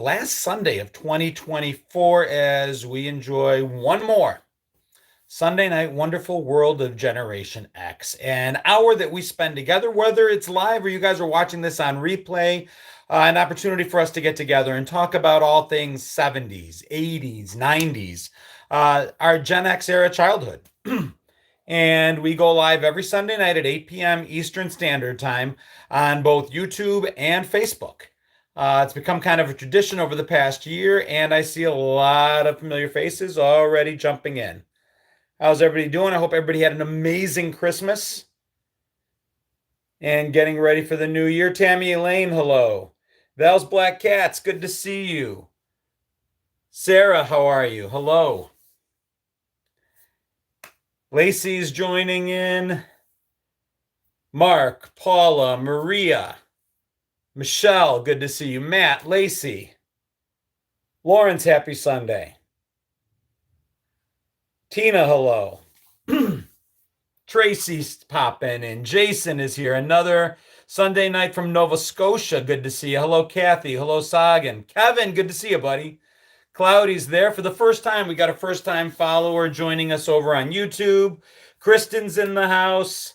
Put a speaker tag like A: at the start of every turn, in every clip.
A: last Sunday of 2024 as we enjoy one more Sunday night wonderful world of Generation X. An hour that we spend together, whether it's live or you guys are watching this on replay, an opportunity for us to get together and talk about all things 70s, 80s, 90s, our Gen X era childhood. And we go live every Sunday night at 8 p.m. Eastern Standard Time on both YouTube and Facebook. It's become kind of a tradition over the past year, and I see a lot of familiar faces already jumping in. How's everybody doing? I hope everybody had an amazing Christmas and getting ready for the new year. Tammy Elaine, hello. Val's Black Cats, good to see you. Sarah, how are you? Hello. Lacey's joining in. Mark, Paula, Maria, Michelle, good to see you. Matt, Lacey, Lawrence, happy Sunday. Tina, hello. Tracy's popping in. Jason is here. Another Sunday night from Nova Scotia. Good to see you. Hello, Kathy. Hello, Sagan. Kevin, good to see you, buddy. Cloudy's there for the first time. We got a first-time follower joining us over on YouTube. Kristen's in the house.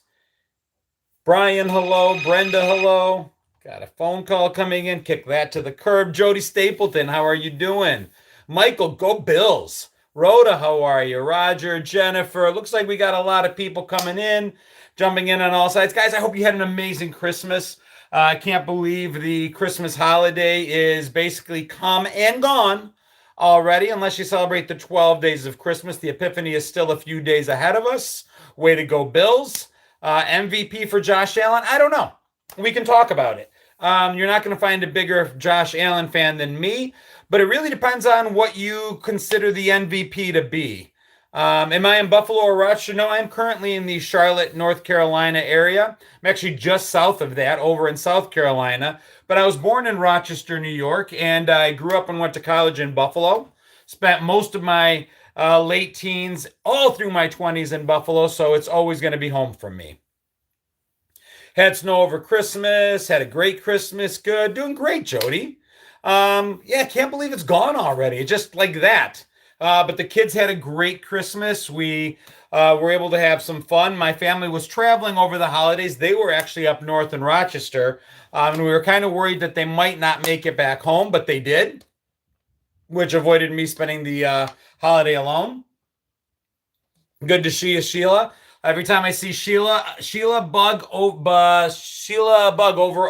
A: Brian, hello. Brenda, hello. Got a phone call coming in. Kick that to the curb. Jody Stapleton, how are you doing? Michael, go Bills. Rhoda, how are you? Roger, Jennifer. Looks like we got a lot of people coming in, jumping in on all sides. Guys, I hope you had an amazing Christmas. I can't believe the Christmas holiday is basically come and gone already, unless you celebrate the 12 days of Christmas. The Epiphany is still a few days ahead of us. Way to go, Bills. MVP for Josh Allen? I don't know. We can talk about it. You're not going to find a bigger Josh Allen fan than me, but it really depends on what you consider the MVP to be. Am I in Buffalo or Rochester? No, I'm currently in the Charlotte, North Carolina area. I'm actually just south of that, over in South Carolina. But I was born in Rochester, New York, and I grew up and went to college in Buffalo. Spent most of my late teens, all through my 20s in Buffalo, so it's always going to be home for me. Had snow over Christmas, had a great Christmas. Good, doing great, Jody. Yeah, can't believe it's gone already. Just like that. But the kids had a great Christmas. We were able to have some fun. My family was traveling over the holidays. They were actually up north in Rochester. And we were kind of worried that they might not make it back home, but they did, which avoided me spending the holiday alone. Good to see you, Sheila. Every time I see Sheila Bug over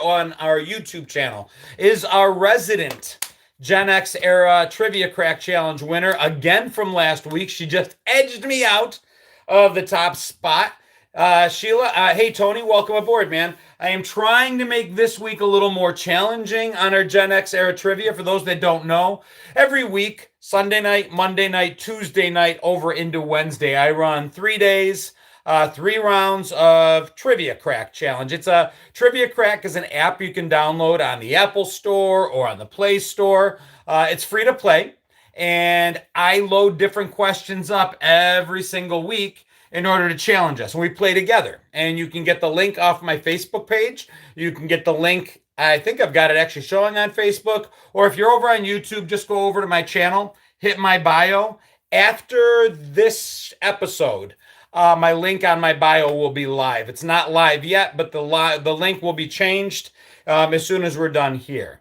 A: on our YouTube channel is our resident Gen X era Trivia Crack Challenge winner again from last week. She just edged me out of the top spot. Sheila, hey Tony, welcome aboard, man. I am trying to make this week a little more challenging on our Gen X era trivia. For those that don't know, every week, Sunday night, Monday night, Tuesday night, over into Wednesday, I run 3 days. 3 rounds of Trivia Crack Challenge. It's a Trivia Crack is an app you can download on the Apple Store or on the Play Store. It's free to play, and I load different questions up every single week in order to challenge us. And we play together. And you can get the link off my Facebook page. You can get the link. I think I've got it actually showing on Facebook. Or if you're over on YouTube, just go over to my channel, hit my bio. After this episode, my link on my bio will be live. It's not live yet, but the link will be changed as soon as we're done here.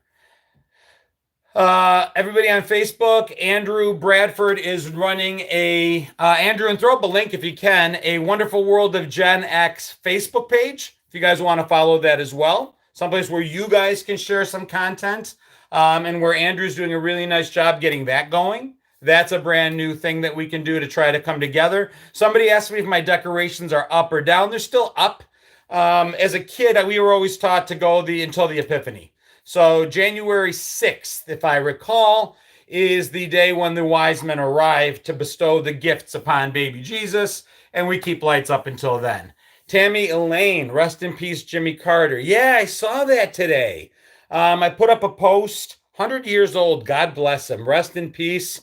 A: Everybody on Facebook, Andrew Bradford is running Andrew, and throw up a link if you can, a Wonderful World of Gen X Facebook page, if you guys want to follow that as well. Someplace where you guys can share some content, and where Andrew's doing a really nice job getting that going. That's a brand new thing that we can do to try to come together. Somebody asked me if my decorations are up or down. They're still up. As a kid, we were always taught to go until the Epiphany. So January 6th, if I recall, is the day when the wise men arrive to bestow the gifts upon baby Jesus, and we keep lights up until then. Tammy Elaine, rest in peace, Jimmy Carter. Yeah, I saw that today. I put up a post, 100 years old, God bless him, rest in peace.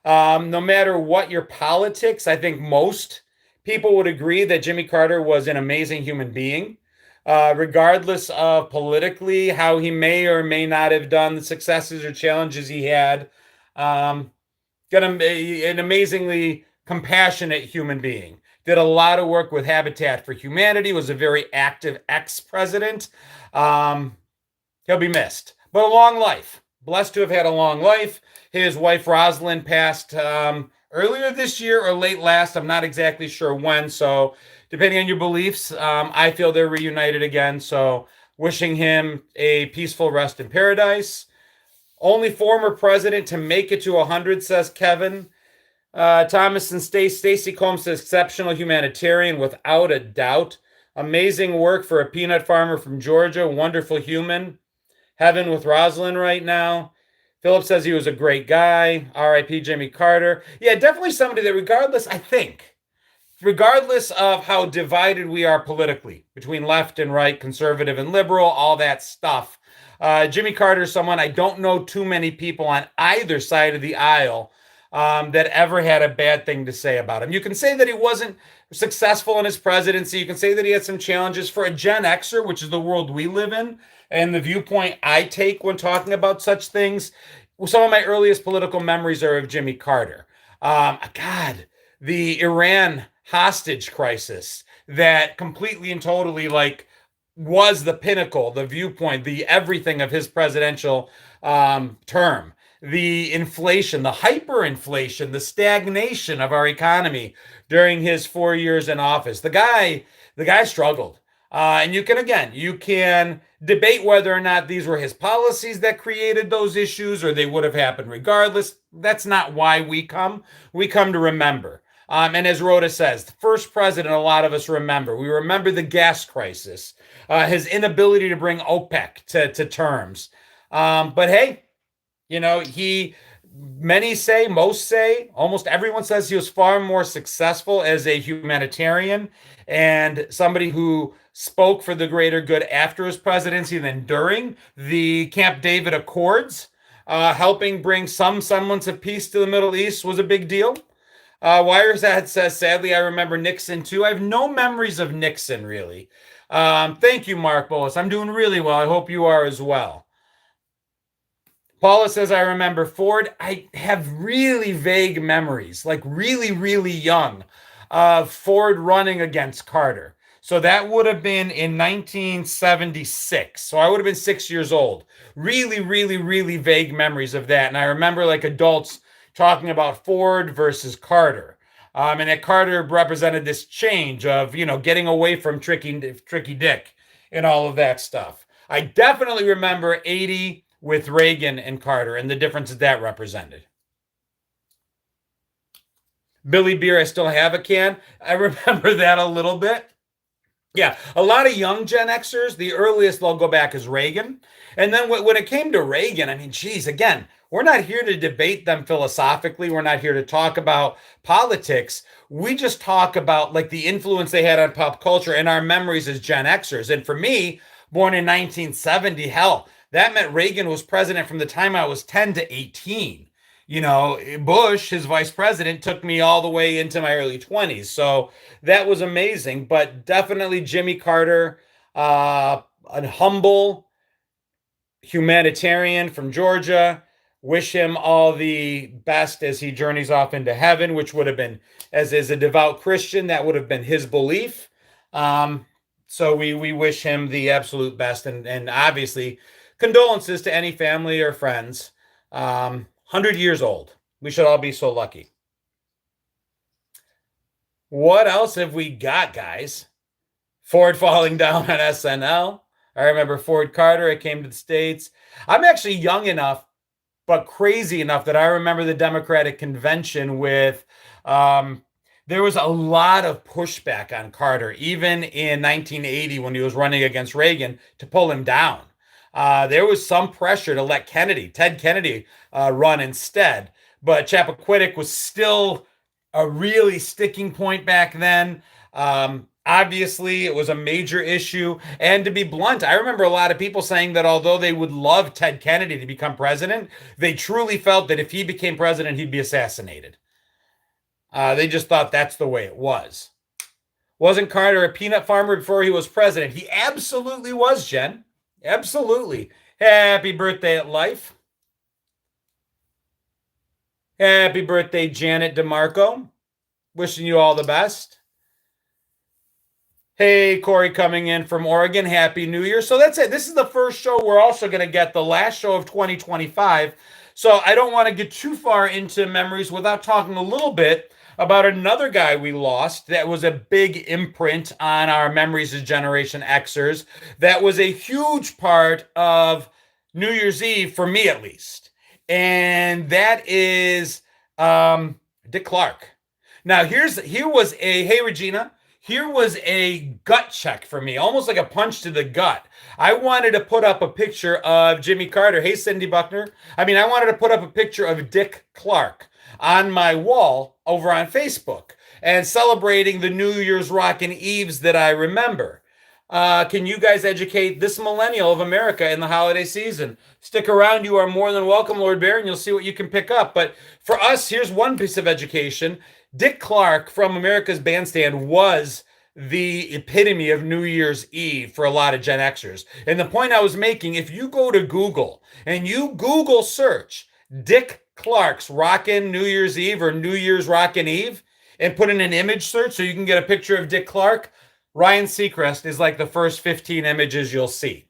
A: No matter what your politics, I think most people would agree that Jimmy Carter was an amazing human being. regardless of politically how he may or may not have done the successes or challenges he had. Um, got an amazingly compassionate human being. Did a lot of work with Habitat for Humanity, was a very active ex-president. Um, he'll be missed, but a long life. Blessed to have had a long life. His wife Rosalind passed earlier this year or late last. I'm not exactly sure when. So, depending on your beliefs, I feel they're reunited again. So, wishing him a peaceful rest in paradise. Only former president to make it to 100, says Kevin. Thomas and Stacy Combs says exceptional humanitarian without a doubt. Amazing work for a peanut farmer from Georgia. Wonderful human. Heaven with Rosalind right now. Philip says he was a great guy. R.I.P. Jimmy Carter. Yeah, definitely somebody that regardless of how divided we are politically between left and right, conservative and liberal, all that stuff, Jimmy Carter is someone I don't know too many people on either side of the aisle that ever had a bad thing to say about him. You can say that he wasn't successful in his presidency. You can say that he had some challenges. For a Gen Xer, which is the world we live in, and the viewpoint I take when talking about such things, some of my earliest political memories are of Jimmy Carter. God, the Iran hostage crisis that completely and totally was the pinnacle, the viewpoint, the everything of his presidential term. The inflation, the hyperinflation, the stagnation of our economy during his 4 years in office. The guy struggled. And you can debate whether or not these were his policies that created those issues or they would have happened regardless. That's not why we come. We come to remember. And as Rhoda says, the first president a lot of us remember. We remember the gas crisis, his inability to bring OPEC to terms. But hey, many say, most say, almost everyone says he was far more successful as a humanitarian and somebody who spoke for the greater good after his presidency than during. The Camp David Accords, helping bring some semblance of peace to the Middle East, was a big deal. Wiresat says, sadly, I remember Nixon too. I have no memories of Nixon, really. Thank you, Mark Bolus. I'm doing really well. I hope you are as well. Paula says, I remember Ford. I have really vague memories, like really, really young, of Ford running against Carter. So that would have been in 1976. So I would have been 6 years old. Really, really, really vague memories of that. And I remember adults talking about Ford versus Carter. And that Carter represented this change of, getting away from Tricky Dick and all of that stuff. I definitely remember 80 with Reagan and Carter and the differences that represented. Billy Beer, I still have a can. I remember that a little bit. Yeah, a lot of young Gen Xers, the earliest they'll go back is Reagan. And then when it came to Reagan, again, we're not here to debate them philosophically. We're not here to talk about politics. We just talk about the influence they had on pop culture and our memories as Gen Xers. And for me, born in 1970, hell, that meant Reagan was president from the time I was 10 to 18. Bush, his vice president, took me all the way into my early 20s. So that was amazing. But definitely Jimmy Carter, a humble humanitarian from Georgia. Wish him all the best as he journeys off into heaven, which would have been, as a devout Christian, that would have been his belief. So we wish him the absolute best. And obviously, condolences to any family or friends. 100 years old. We should all be so lucky. What else have we got, guys? Ford falling down on SNL. I remember Ford Carter. I came to the States. I'm actually young enough, but crazy enough that I remember the Democratic convention with, there was a lot of pushback on Carter, even in 1980 when he was running against Reagan, to pull him down. There was some pressure to let Ted Kennedy, run instead. But Chappaquiddick was still a really sticking point back then. Obviously, it was a major issue. And to be blunt, I remember a lot of people saying that although they would love Ted Kennedy to become president, they truly felt that if he became president, he'd be assassinated. They just thought that's the way it was. Wasn't Carter a peanut farmer before he was president? He absolutely was, Jen. Absolutely. Happy birthday at life. Happy birthday, Janet DeMarco. Wishing you all the best. Hey, Corey coming in from Oregon. Happy New Year. So that's it. This is the first show. We're also going to get the last show of 2025. So I don't want to get too far into memories without talking a little bit about another guy we lost that was a big imprint on our memories as Generation Xers. That was a huge part of New Year's Eve, for me at least. And that is Dick Clark. Now, hey, Regina. Here was a gut check for me, almost like a punch to the gut. I wanted to put up a picture of Jimmy Carter. Hey, Cindy Buckner. I wanted to put up a picture of Dick Clark on my wall over on Facebook and celebrating the New Year's Rockin' Eves that I remember. Can you guys educate this millennial of America in the holiday season? Stick around. You are more than welcome, Lord Baron. You'll see what you can pick up. But for us, here's one piece of education. Dick Clark from America's Bandstand was the epitome of New Year's Eve for a lot of Gen Xers. And the point I was making, if you go to Google and you Google search Dick Clark's Rockin' New Year's Eve or New Year's Rockin' Eve and put in an image search so you can get a picture of Dick Clark, Ryan Seacrest is like the first 15 images you'll see.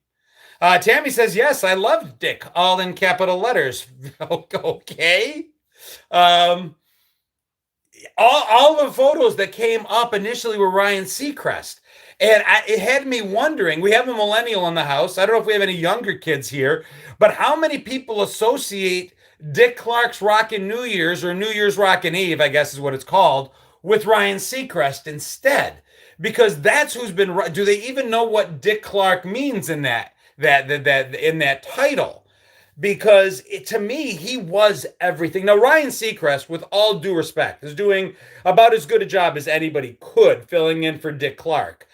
A: Tammy says, yes, I loved Dick, all in capital letters. Okay. All the photos that came up initially were Ryan Seacrest. And it had me wondering, we have a millennial in the house. I don't know if we have any younger kids here, but how many people associate Dick Clark's Rockin' New Year's or New Year's Rockin' Eve, I guess is what it's called, with Ryan Seacrest instead? Because that's who's been, do they even know what Dick Clark means in that title? Because to me, he was everything. Now, Ryan Seacrest, with all due respect, is doing about as good a job as anybody could filling in for Dick Clark.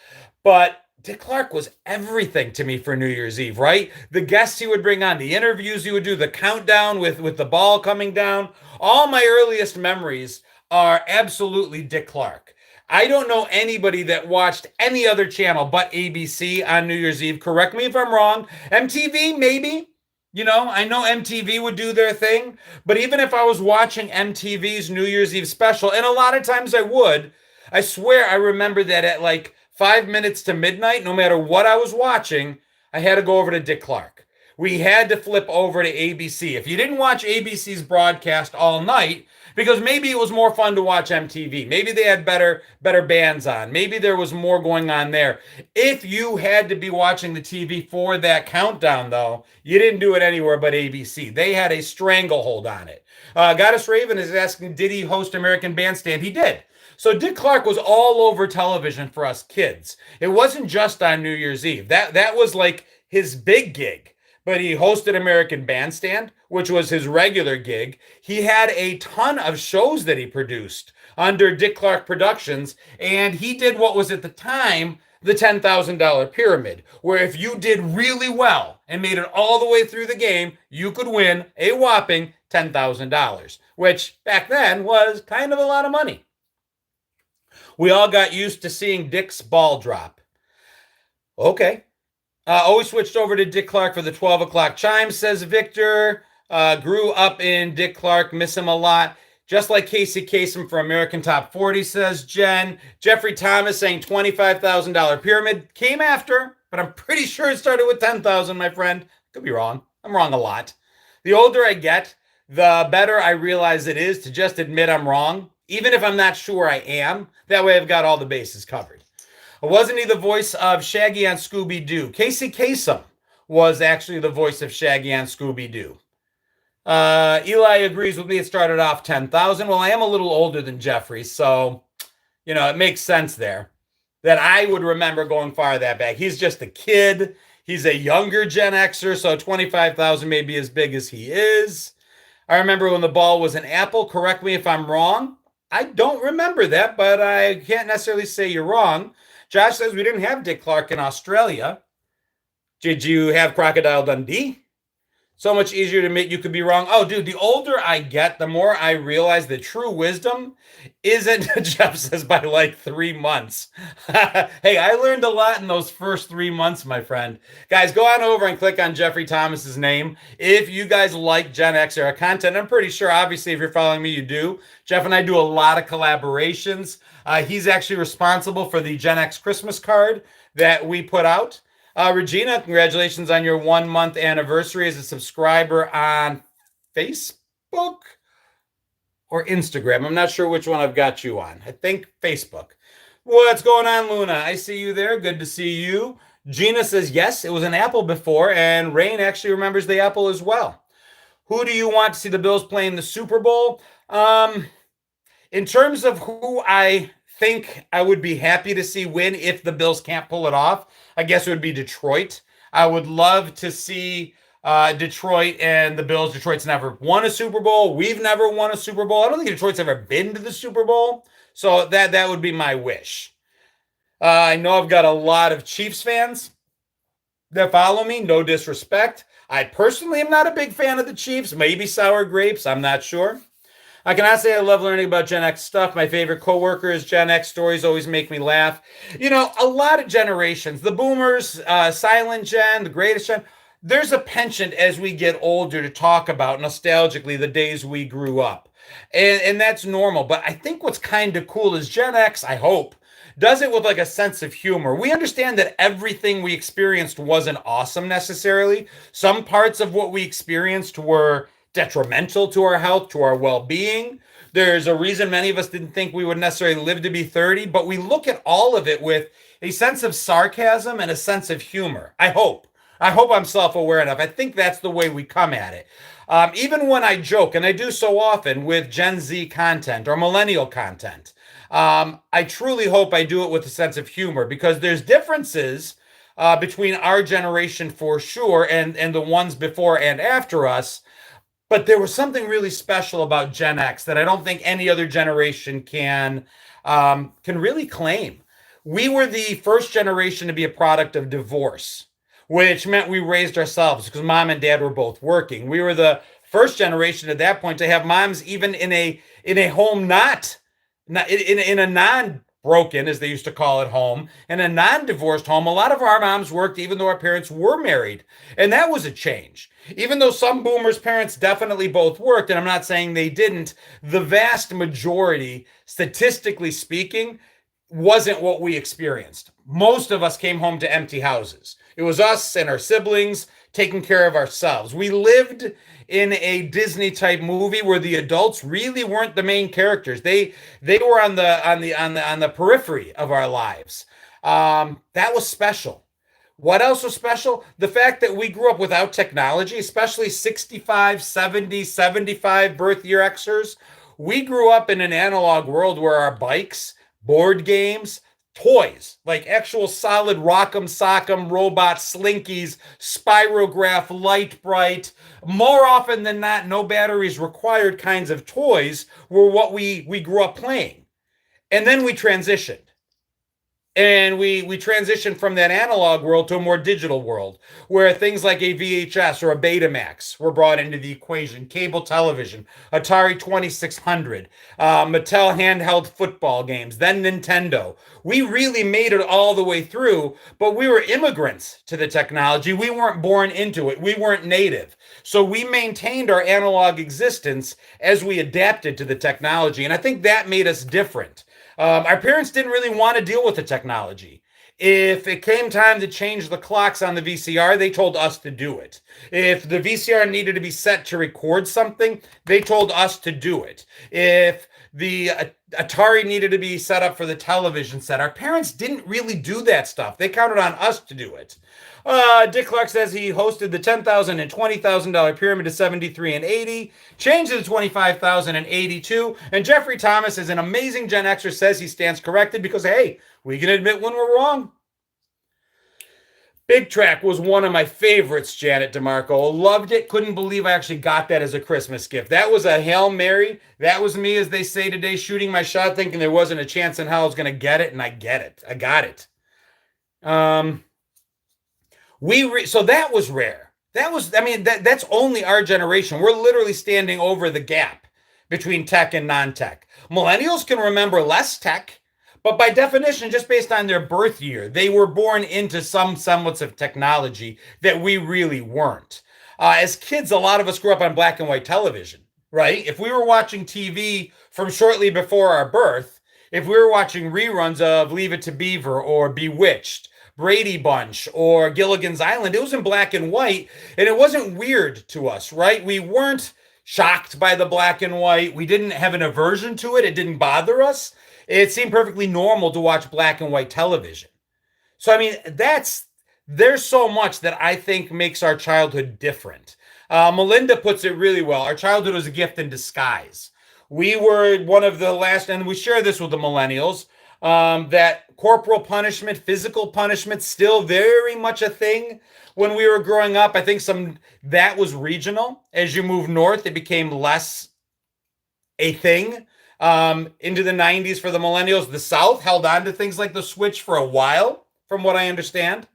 A: But Dick Clark was everything to me for New Year's Eve, right? The guests he would bring on, the interviews he would do, the countdown with the ball coming down. All my earliest memories are absolutely Dick Clark. I don't know anybody that watched any other channel but ABC on New Year's Eve. Correct me if I'm wrong. MTV, maybe. I know MTV would do their thing, but even if I was watching MTV's New Year's Eve special, and a lot of times I swear I remember that at like 5 minutes to midnight, no matter what I was watching, I had to go over to Dick Clark. We had to flip over to ABC. If you didn't watch ABC's broadcast all night, because maybe it was more fun to watch MTV. Maybe they had better bands on. Maybe there was more going on there. If you had to be watching the TV for that countdown, though, you didn't do it anywhere but ABC. They had a stranglehold on it. Goddess Raven is asking, did he host American Bandstand? He did. So Dick Clark was all over television for us kids. It wasn't just on New Year's Eve. That was like his big gig. But he hosted American Bandstand, which was his regular gig. He had a ton of shows that he produced under Dick Clark Productions, and he did what was at the time the $10,000 pyramid, where if you did really well and made it all the way through the game, you could win a whopping $10,000, which back then was kind of a lot of money. We all got used to seeing Dick's ball drop. Okay. Always switched over to Dick Clark for the 12 o'clock chime, says Victor. Grew up in Dick Clark, miss him a lot. Just like Casey Kasem for American Top 40, says Jen. Jeffrey Thomas saying $25,000 pyramid. Came after, but I'm pretty sure it started with $10,000, my friend. Could be wrong. I'm wrong a lot. The older I get, the better I realize it is to just admit I'm wrong, even if I'm not sure I am. That way I've got all the bases covered. Wasn't he the voice of Shaggy on Scooby-Doo? Casey Kasem was actually the voice of Shaggy on Scooby-Doo. Eli agrees with me. It started off 10,000. Well, I am a little older than Jeffrey, so, it makes sense there that I would remember going far that back. He's just a kid. He's a younger Gen Xer, so 25,000 may be as big as he is. I remember when the ball was an apple. Correct me if I'm wrong. I don't remember that, but I can't necessarily say you're wrong. Josh says we didn't have Dick Clark in Australia. Did you have Crocodile Dundee? So much easier to admit you could be wrong. Oh, dude, the older I get, the more I realize that true wisdom isn't, Jeff says, by like 3 months. Hey, I learned a lot in those first 3 months, my friend. Guys, go on over and click on Jeffrey Thomas's name. If you guys like Gen X era content, I'm pretty sure, obviously, if you're following me, you do. Jeff and I do a lot of collaborations. He's actually responsible for the Gen X Christmas card that we put out. Regina, congratulations on your 1 month anniversary as a subscriber on Facebook or Instagram. I'm not sure which one I've got you on. I think Facebook. What's going on, Luna? I see you there. Good to see you. Gina says, yes, it was an apple before, and Rain actually remembers the apple as well. Who do you want to see the Bills play in the Super Bowl? In terms of who I think I would be happy to see win if the Bills can't pull it off, I guess it would be Detroit. I would love to see Detroit and the Bills. Detroit's never won a Super Bowl. We've never won a Super Bowl. I don't think Detroit's ever been to the Super Bowl. So that would be my wish. I know I've got a lot of Chiefs fans that follow me. No disrespect. I personally am not a big fan of the Chiefs. Maybe sour grapes. I'm not sure. I cannot say I love learning about Gen X stuff. My favorite coworkers, Gen X stories always make me laugh. You know, a lot of generations, the boomers, silent gen, the greatest gen, there's a penchant as we get older to talk about nostalgically the days we grew up. And that's normal. But I think what's kind of cool is Gen X, I hope, does it with like a sense of humor. We understand that everything we experienced wasn't awesome necessarily. Some parts of what we experienced were detrimental to our health, to our well-being. There's a reason many of us didn't think we would necessarily live to be 30, but we look at all of it with a sense of sarcasm and a sense of humor. I hope I'm self-aware enough. I think that's the way we come at it. Even when I joke, and I do so often with Gen Z content or millennial content, I truly hope I do it with a sense of humor, because there's differences between our generation for sure and the ones before and after us. But there was something really special about Gen X that I don't think any other generation can really claim. We were the first generation to be a product of divorce, which meant we raised ourselves because mom and dad were both working. We were the first generation at that point to have moms even in a home not in a non-broken, as they used to call it, home, in a non-divorced home. A lot of our moms worked even though our parents were married, and that was a change. Even though some boomers' parents definitely both worked, and I'm not saying they didn't, the vast majority, statistically speaking, wasn't what we experienced. Most of us came home to empty houses. It was us and our siblings taking care of ourselves. We lived in a Disney type movie where the adults really weren't the main characters. They were on the periphery of our lives. That was special. What else was special? The fact that we grew up without technology, especially 65, 70, 75 birth year Xers. We grew up in an analog world where our bikes, board games, toys, like actual solid rock'em sock'em robot slinkies, spirograph, light bright, more often than not, no batteries required kinds of toys were what we grew up playing. And then we transitioned. And we transitioned from that analog world to a more digital world where things like a VHS or a Betamax were brought into the equation, cable television, Atari 2600, Mattel handheld football games, then Nintendo. We really made it all the way through, but we were immigrants to the technology. We weren't born into it. We weren't native. So we maintained our analog existence as we adapted to the technology. And I think that made us different. Our parents didn't really want to deal with the technology. If it came time to change the clocks on the VCR, they told us to do it. If the VCR needed to be set to record something, they told us to do it. If the Atari needed to be set up for the television set, our parents didn't really do that stuff. They counted on us to do it. Dick Clark says he hosted the $10,000 and $20,000 pyramid to 73 and 80, changed it to 25,000 and 82. And Jeffrey Thomas is an amazing Gen Xer, says he stands corrected because, hey, we can admit when we're wrong. Big Track was one of my favorites, Janet DeMarco. Loved it. Couldn't believe I actually got that as a Christmas gift. That was a Hail Mary. That was me, as they say today, shooting my shot, thinking there wasn't a chance in hell I was going to get it, and I get it. I got it. So that was rare. I mean, that's only our generation. We're literally standing over the gap between tech and non-tech. Millennials can remember less tech, but by definition, just based on their birth year, they were born into some semblance of technology that we really weren't. As kids, a lot of us grew up on black and white television, right? If we were watching TV from shortly before our birth, if we were watching reruns of Leave It to Beaver or Bewitched, Brady Bunch, or Gilligan's Island, it was in black and white, and it wasn't weird to us, right? We weren't shocked by the black and white. We didn't have an aversion to it. It didn't bother us. It seemed perfectly normal to watch black and white television. So, I mean, there's so much that I think makes our childhood different. Melinda puts it really well. Our childhood was a gift in disguise. We were one of the last, and we share this with the millennials, that corporal punishment, physical punishment, still very much a thing when we were growing up. I think that was regional. As you move north, it became less a thing. Into the 90s for the millennials, the South held on to things like the switch for a while, from what I understand.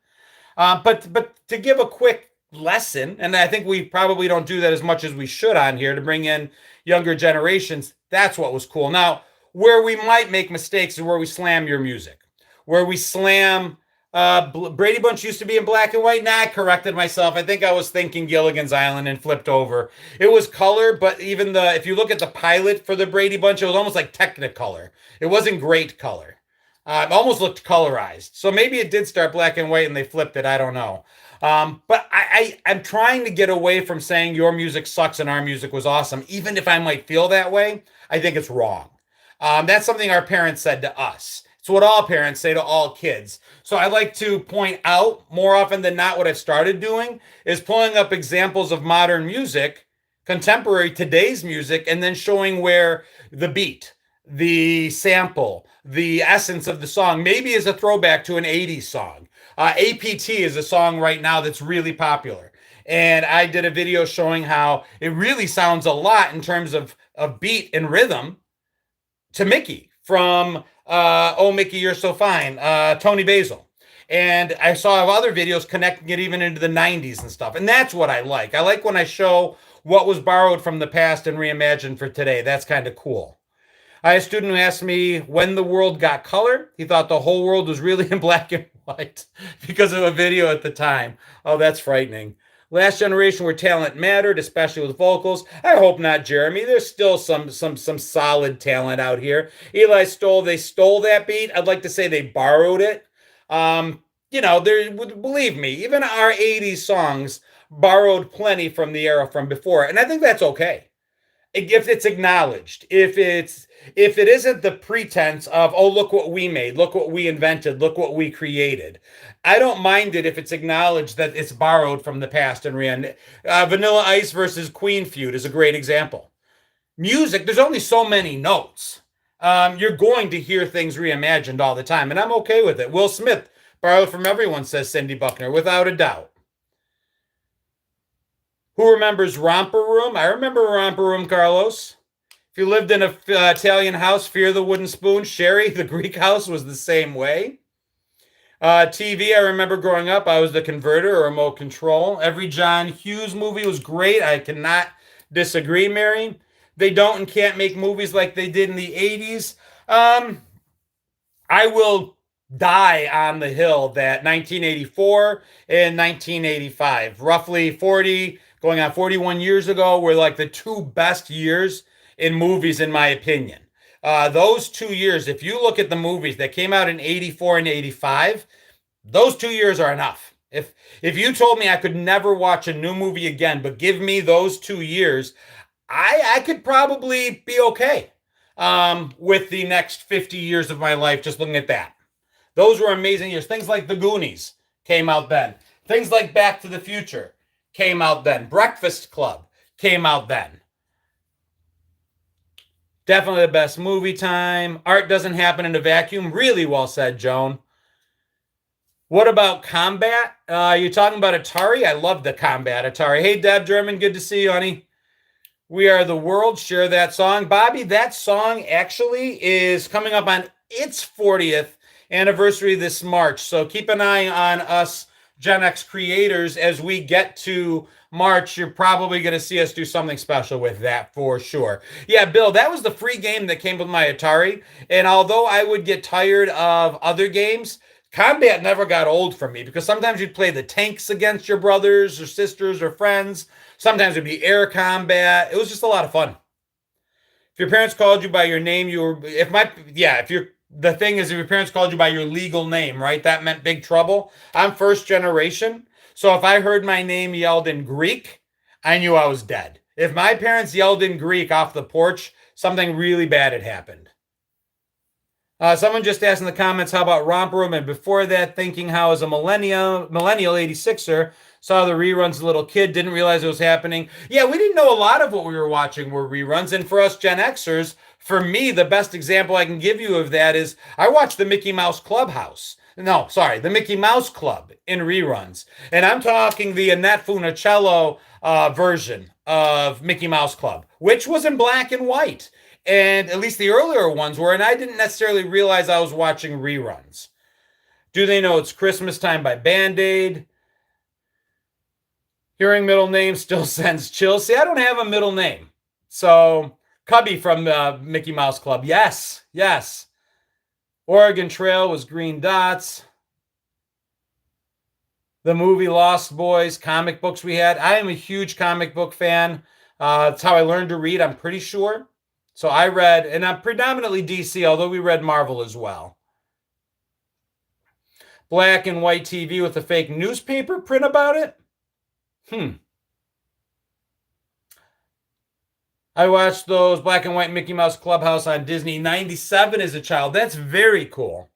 A: But to give a quick lesson, and I think we probably don't do that as much as we should on here to bring in younger generations, that's what was cool. Now, where we might make mistakes is where we slam your music, where we slam Brady Bunch used to be in black and white. Nah, I corrected myself. I think I was thinking Gilligan's Island and flipped over. It was color, but even if you look at the pilot for the Brady Bunch, it was almost like Technicolor. It wasn't great color. It almost looked colorized. So maybe it did start black and white and they flipped it. I don't know. But I'm trying to get away from saying your music sucks and our music was awesome. Even if I might feel that way, I think it's wrong. That's something our parents said to us. It's what all parents say to all kids. So I like to point out more often than not what I've started doing is pulling up examples of modern music, contemporary today's music, and then showing where the beat, the sample, the essence of the song maybe is a throwback to an 80s song. APT is a song right now that's really popular. And I did a video showing how it really sounds a lot in terms of beat and rhythm to Mickey from Oh Mickey, You're So Fine, Tony Basil. And I saw other videos connecting it even into the 90s and stuff. And that's what I like. I like when I show what was borrowed from the past and reimagined for today. That's kind of cool. I had a student who asked me when the world got color. He thought the whole world was really in black and white because of a video at the time. Oh, that's frightening. Last generation where talent mattered, especially with vocals. I hope not, Jeremy. There's still some solid talent out here. They stole that beat. I'd like to say they borrowed it. Believe me, even our 80s songs borrowed plenty from the era from before. And I think that's okay. If it's acknowledged, if it isn't the pretense of, oh, look what we made, look what we invented, look what we created. I don't mind it if it's acknowledged that it's borrowed from the past and Vanilla Ice versus Queen feud is a great example. Music, there's only so many notes. You're going to hear things reimagined all the time, and I'm okay with it. Will Smith borrowed from everyone, says Cindy Buckner, without a doubt. Who remembers Romper Room? I remember Romper Room, Carlos. If you lived in an Italian house, fear the wooden spoon. Sherry, the Greek house, was the same way. TV, I remember growing up, I was the converter or remote control. Every John Hughes movie was great. I cannot disagree, Mary. They don't and can't make movies like they did in the 80s. I will die on the hill that 1984 and 1985, roughly 40, going on 41 years ago, were like the two best years in movies, in my opinion. Those 2 years, if you look at the movies that came out in 84 and 85, those 2 years are enough. If you told me I could never watch a new movie again, but give me those 2 years, I could probably be okay with the next 50 years of my life just looking at that. Those were amazing years. Things like The Goonies came out then. Things like Back to the Future came out then. Breakfast Club came out then. Definitely the best movie time. Art doesn't happen in a vacuum. Really well said, Joan. What about Combat? You talking about Atari? I love the Combat Atari. Hey, Deb German, good to see you, honey. We Are the World. Share that song. Bobby, that song actually is coming up on its 40th anniversary this March. So keep an eye on us Gen X creators, as we get to March, you're probably going to see us do something special with that for sure. Yeah, Bill, that was the free game that came with my Atari. And although I would get tired of other games, combat never got old for me because sometimes you'd play the tanks against your brothers or sisters or friends. Sometimes it'd be air combat. It was just a lot of fun. If your parents called you by your name, you were, if my, yeah, if you're, the thing is, if your parents called you by your legal name, right, that meant big trouble. I'm first generation. So if I heard my name yelled in Greek, I knew I was dead. If my parents yelled in Greek off the porch, something really bad had happened. Someone just asked in the comments, how about Romper Room? And before that, thinking how as a millennial 86er, saw the reruns as a little kid, didn't realize it was happening. Yeah, we didn't know a lot of what we were watching were reruns. And for us Gen Xers, for me, the best example I can give you of that is I watched the Mickey Mouse Clubhouse. No, sorry, the Mickey Mouse Club in reruns. And I'm talking the Annette Funicello version of Mickey Mouse Club, which was in black and white. And at least the earlier ones were, and I didn't necessarily realize I was watching reruns. Do they know it's Christmas time by Band-Aid? Hearing middle name still sends chills. See, I don't have a middle name. So, Cubby from the Mickey Mouse Club. Yes, yes. Oregon Trail was green dots. The movie Lost Boys, comic books we had. I am a huge comic book fan. That's how I learned to read, I'm pretty sure. So I read, and I'm predominantly DC, although we read Marvel as well. Black and white TV with a fake newspaper print about it? I watched those black and white Mickey Mouse Clubhouse on Disney 97 as a child. That's very cool.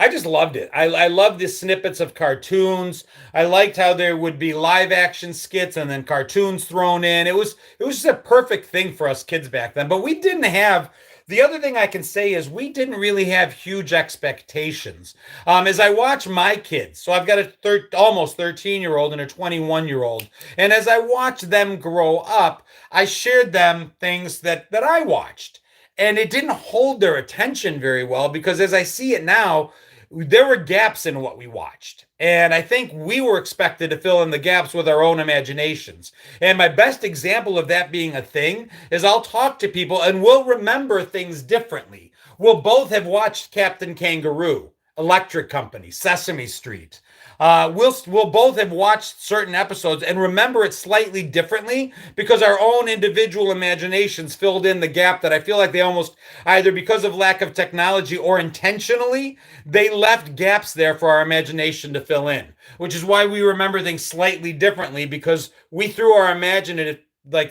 A: I just loved it. I loved the snippets of cartoons. I liked how there would be live action skits and then cartoons thrown in. It was just a perfect thing for us kids back then. But we didn't have, the other thing I can say is we didn't really have huge expectations. As I watch my kids, so I've got a almost 13-year-old and a 21-year-old, and as I watch them grow up, I shared them things that I watched. And it didn't hold their attention very well because as I see it now, there were gaps in what we watched. And I think we were expected to fill in the gaps with our own imaginations. And my best example of that being a thing is I'll talk to people and we'll remember things differently. We'll both have watched Captain Kangaroo, Electric Company, Sesame Street. We'll both have watched certain episodes and remember it slightly differently because our own individual imaginations filled in the gap that I feel like they almost, either because of lack of technology or intentionally, they left gaps there for our imagination to fill in, which is why we remember things slightly differently because we threw our imaginative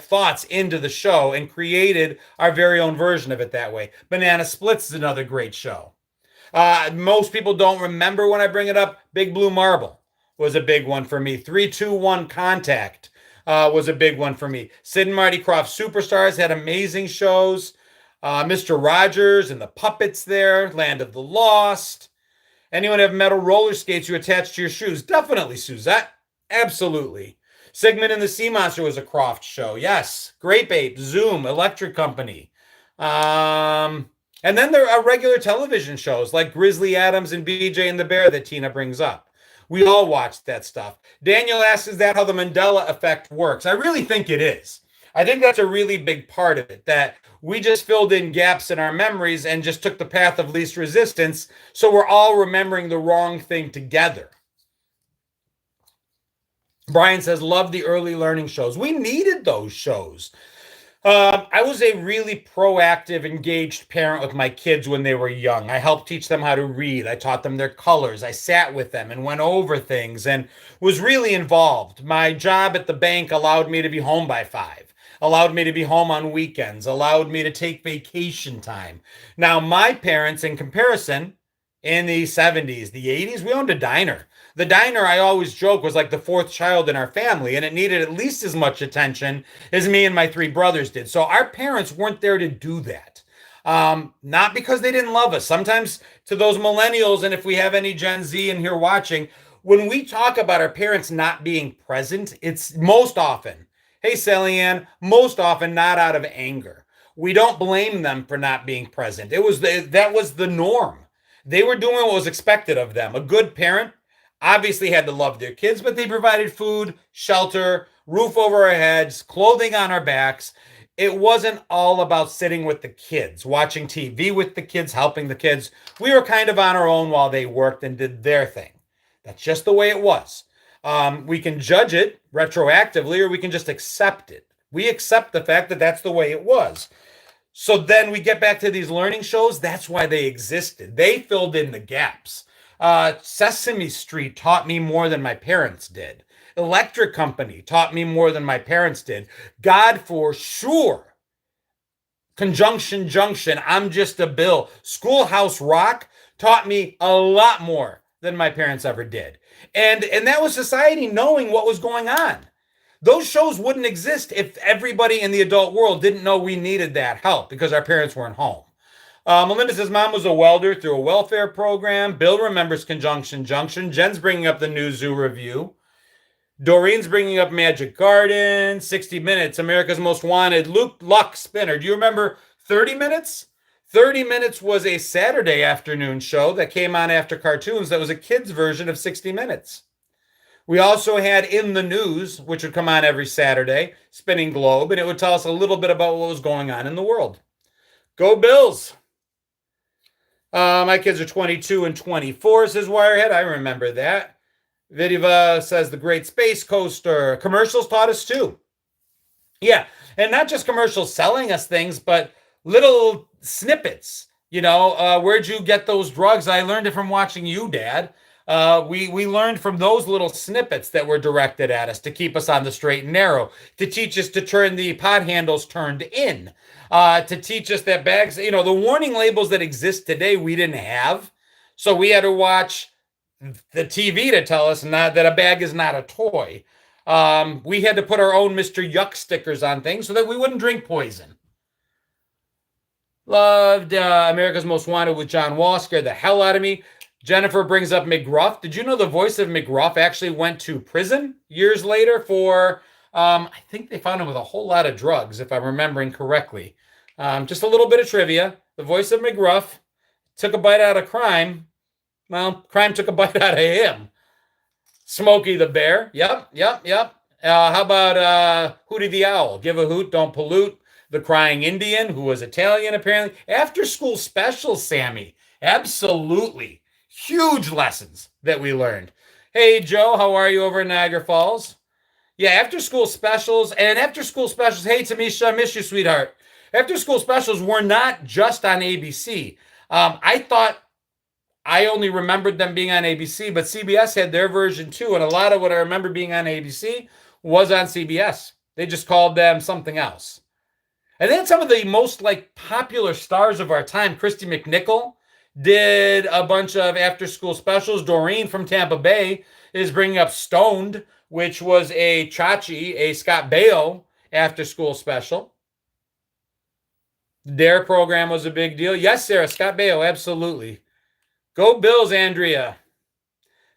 A: thoughts into the show and created our very own version of it that way. Banana Splits is another great show. Most people don't remember when I bring it up. Big Blue Marble was a big one for me. 3-2-1 Contact was a big one for me. Sid and Marty Krofft Superstars had amazing shows. Mr. Rogers and the Puppets there. Land of the Lost. Anyone have metal roller skates you attach to your shoes? Definitely, Suzette. Absolutely. Sigmund and the Sea Monster was a Krofft show. Yes. Grape Ape, Zoom, Electric Company. And then there are regular television shows like Grizzly Adams and BJ and the Bear that Tina brings up. We all watched that stuff. Daniel asks, is that how the Mandela effect works? I really think it is. I think that's a really big part of it, that we just filled in gaps in our memories and just took the path of least resistance. So we're all remembering the wrong thing together. Brian says, love the early learning shows. We needed those shows. I was a really proactive, engaged parent with my kids when they were young. I helped teach them how to read. I taught them their colors. I sat with them and went over things and was really involved. My job at the bank allowed me to be home by 5, allowed me to be home on weekends, allowed me to take vacation time. Now, my parents, in comparison, in the 70s, the 80s, we owned a diner. The diner, I always joke, was like the fourth child in our family, and it needed at least as much attention as me and my 3 brothers did. So our parents weren't there to do that. Not because they didn't love us. Sometimes to those millennials, and if we have any Gen Z in here watching, when we talk about our parents not being present, it's most often, hey, Sally Ann, most often not out of anger. We don't blame them for not being present. That was the norm. They were doing what was expected of them. A good parent obviously had to love their kids, but they provided food, shelter, roof over our heads, clothing on our backs. It wasn't all about sitting with the kids, watching TV with the kids, helping the kids. We were kind of on our own while they worked and did their thing. That's just the way it was. We can judge it retroactively, or we can just accept it. We accept the fact that that's the way it was. So then we get back to these learning shows. That's why they existed. They filled in the gaps. Sesame Street taught me more than my parents did. Electric Company taught me more than my parents did. God for sure. Conjunction Junction, I'm Just a Bill. Schoolhouse Rock taught me a lot more than my parents ever did. And that was society knowing what was going on. Those shows wouldn't exist if everybody in the adult world didn't know we needed that help because our parents weren't home. Melinda says mom was a welder through a welfare program. Bill remembers Conjunction Junction. Jen's bringing up the New Zoo Review. Doreen's bringing up Magic Garden. 60 Minutes, America's Most Wanted. Luke Luck Spinner. Do you remember 30 Minutes? 30 Minutes was a Saturday afternoon show that came on after cartoons that was a kid's version of 60 Minutes. We also had In the News, which would come on every Saturday, Spinning Globe, and it would tell us a little bit about what was going on in the world. Go Bills! My kids are 22 and 24, says Wirehead. I remember that. Vidiva says the Great Space Coaster. Commercials taught us too. Yeah, and not just commercials selling us things, but little snippets. Where'd you get those drugs? I learned it from watching you, Dad. We learned from those little snippets that were directed at us to keep us on the straight and narrow, to teach us to turn the pot handles turned in, to teach us that bags, the warning labels that exist today, we didn't have. So we had to watch the TV to tell us not that a bag is not a toy. We had to put our own Mr. Yuck stickers on things so that we wouldn't drink poison. Loved America's Most Wanted with John Wall. Scared the hell out of me. Jennifer brings up McGruff. Did you know the voice of McGruff actually went to prison years later for, I think they found him with a whole lot of drugs, if I'm remembering correctly. Just a little bit of trivia. The voice of McGruff took a bite out of crime. Well, crime took a bite out of him. Smokey the Bear. Yep. How about Hootie the Owl? Give a hoot, don't pollute. The Crying Indian, who was Italian apparently. After school specials, Sammy. Absolutely. Huge lessons that we learned. Hey, Joe, how are you over in Niagara Falls? Yeah, after school specials. Hey, Tamisha, I miss you, sweetheart. After school specials were not just on ABC. I thought I only remembered them being on ABC, but CBS had their version too. And a lot of what I remember being on ABC was on CBS. They just called them something else. And then some of the most popular stars of our time, Christy McNichol, did a bunch of after-school specials. Doreen from Tampa Bay is bringing up Stoned, which was a Scott Baio after-school special. Their program was a big deal. Yes, Sarah, Scott Baio, absolutely. Go Bills, Andrea.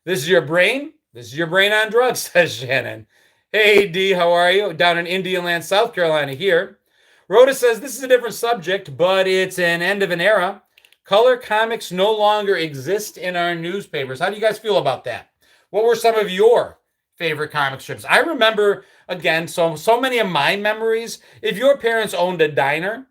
A: This is your brain? This is your brain on drugs, says Shannon. Hey, D, how are you? Down in Indian Land, South Carolina here. Rhoda says, this is a different subject, but it's an end of an era. Color comics no longer exist in our newspapers. How do you guys feel about that? What were some of your favorite comic strips? I remember, again, so many of my memories. If your parents owned a diner,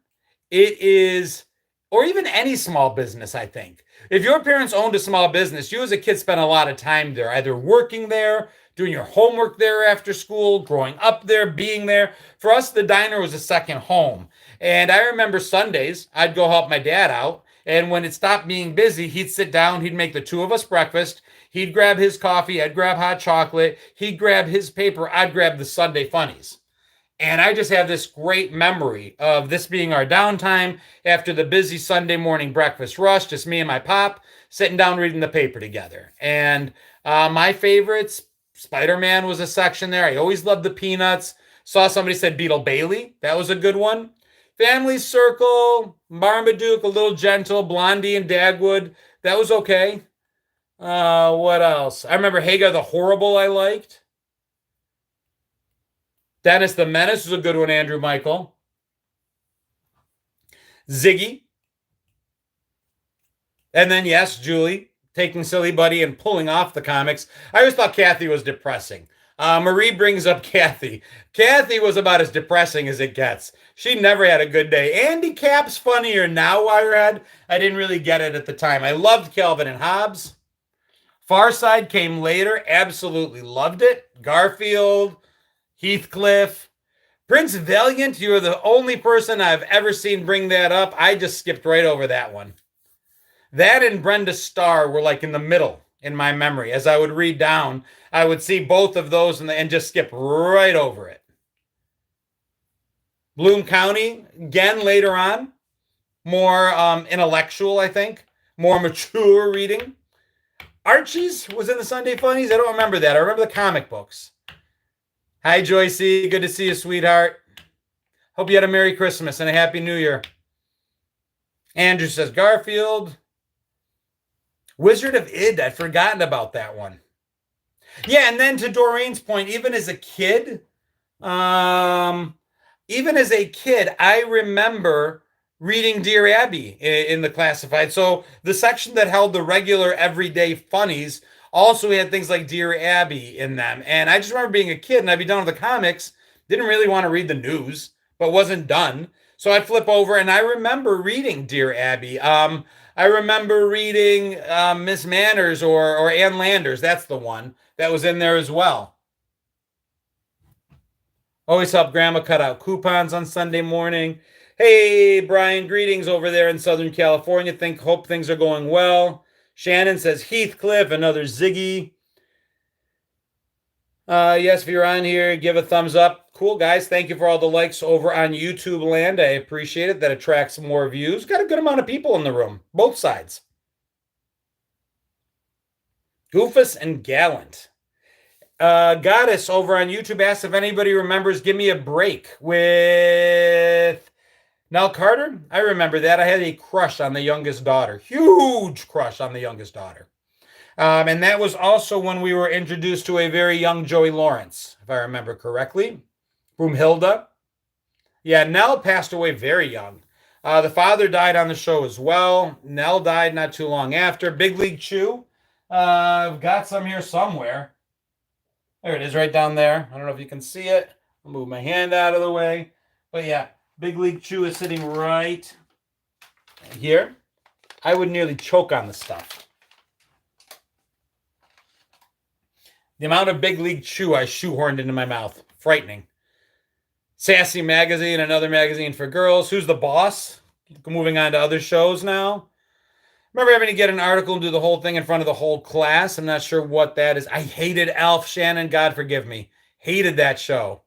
A: or even any small business, I think. If your parents owned a small business, you as a kid spent a lot of time there, either working there, doing your homework there after school, growing up there, being there. For us, the diner was a second home. And I remember Sundays, I'd go help my dad out. And when it stopped being busy, he'd sit down, he'd make the two of us breakfast. He'd grab his coffee, I'd grab hot chocolate. He'd grab his paper, I'd grab the Sunday funnies. And I just have this great memory of this being our downtime after the busy Sunday morning breakfast rush, just me and my pop sitting down reading the paper together. And my favorites, Spider-Man was a section there. I always loved the Peanuts. Saw somebody said Beetle Bailey. That was a good one. Family Circle, Marmaduke, A Little Gentle, Blondie and Dagwood. That was okay. What else? I remember Hagar the Horrible I liked. Dennis the Menace was a good one, Andrew Michael. Ziggy. And then, yes, Julie taking Silly Buddy and pulling off the comics. I always thought Kathy was depressing. Marie brings up Kathy. Kathy was about as depressing as it gets. She never had a good day. Andy Capp's funnier now, Wirehead. I didn't really get it at the time. I loved Calvin and Hobbes. Far Side came later. Absolutely loved it. Garfield, Heathcliff. Prince Valiant, you're the only person I've ever seen bring that up. I just skipped right over that one. That and Brenda Starr were like in the middle in my memory. As I would read down, I would see both of those and just skip right over it. Bloom County, again later on, more intellectual, I think, more mature reading. Archie's was in the Sunday Funnies. I don't remember that. I remember the comic books. Hi, Joycey. Good to see you, sweetheart. Hope you had a Merry Christmas and a Happy New Year. Andrew says Garfield. Wizard of Id. I'd forgotten about that one. Yeah, and then to Doreen's point, even as a kid, I remember reading Dear Abby in the classified. So the section that held the regular everyday funnies also had things like Dear Abby in them. And I just remember being a kid and I'd be done with the comics, didn't really want to read the news, but wasn't done. So I'd flip over and I remember reading Dear Abby. I remember reading Miss Manners or Ann Landers. That's the one that was in there as well. Always help Grandma cut out coupons on Sunday morning. Hey, Brian, greetings over there in Southern California. Hope things are going well. Shannon says Heathcliff, another Ziggy. Yes, if you're on here, give a thumbs up. Cool, guys. Thank you for all the likes over on YouTube land. I appreciate it. That attracts more views. Got a good amount of people in the room, both sides. Goofus and Gallant. Goddess over on YouTube asked if anybody remembers Give Me a Break with Nell Carter. I remember that. I had a crush on the youngest daughter. Huge crush on the youngest daughter. And that was also when we were introduced to a very young Joey Lawrence, if I remember correctly. Broomhilda. Yeah, Nell passed away very young. The father died on the show as well. Nell died not too long after. Big League Chew. I've got some here somewhere. There it is right down there. I don't know if you can see it. I'll move my hand out of the way. But yeah, Big League Chew is sitting right here. I would nearly choke on the stuff. The amount of Big League Chew I shoehorned into my mouth. Frightening. Sassy Magazine, another magazine for girls. Who's the Boss? Moving on to other shows now. Remember having to get an article and do the whole thing in front of the whole class. I'm not sure what that is. I hated Alf Shannon. God forgive me. Hated that show.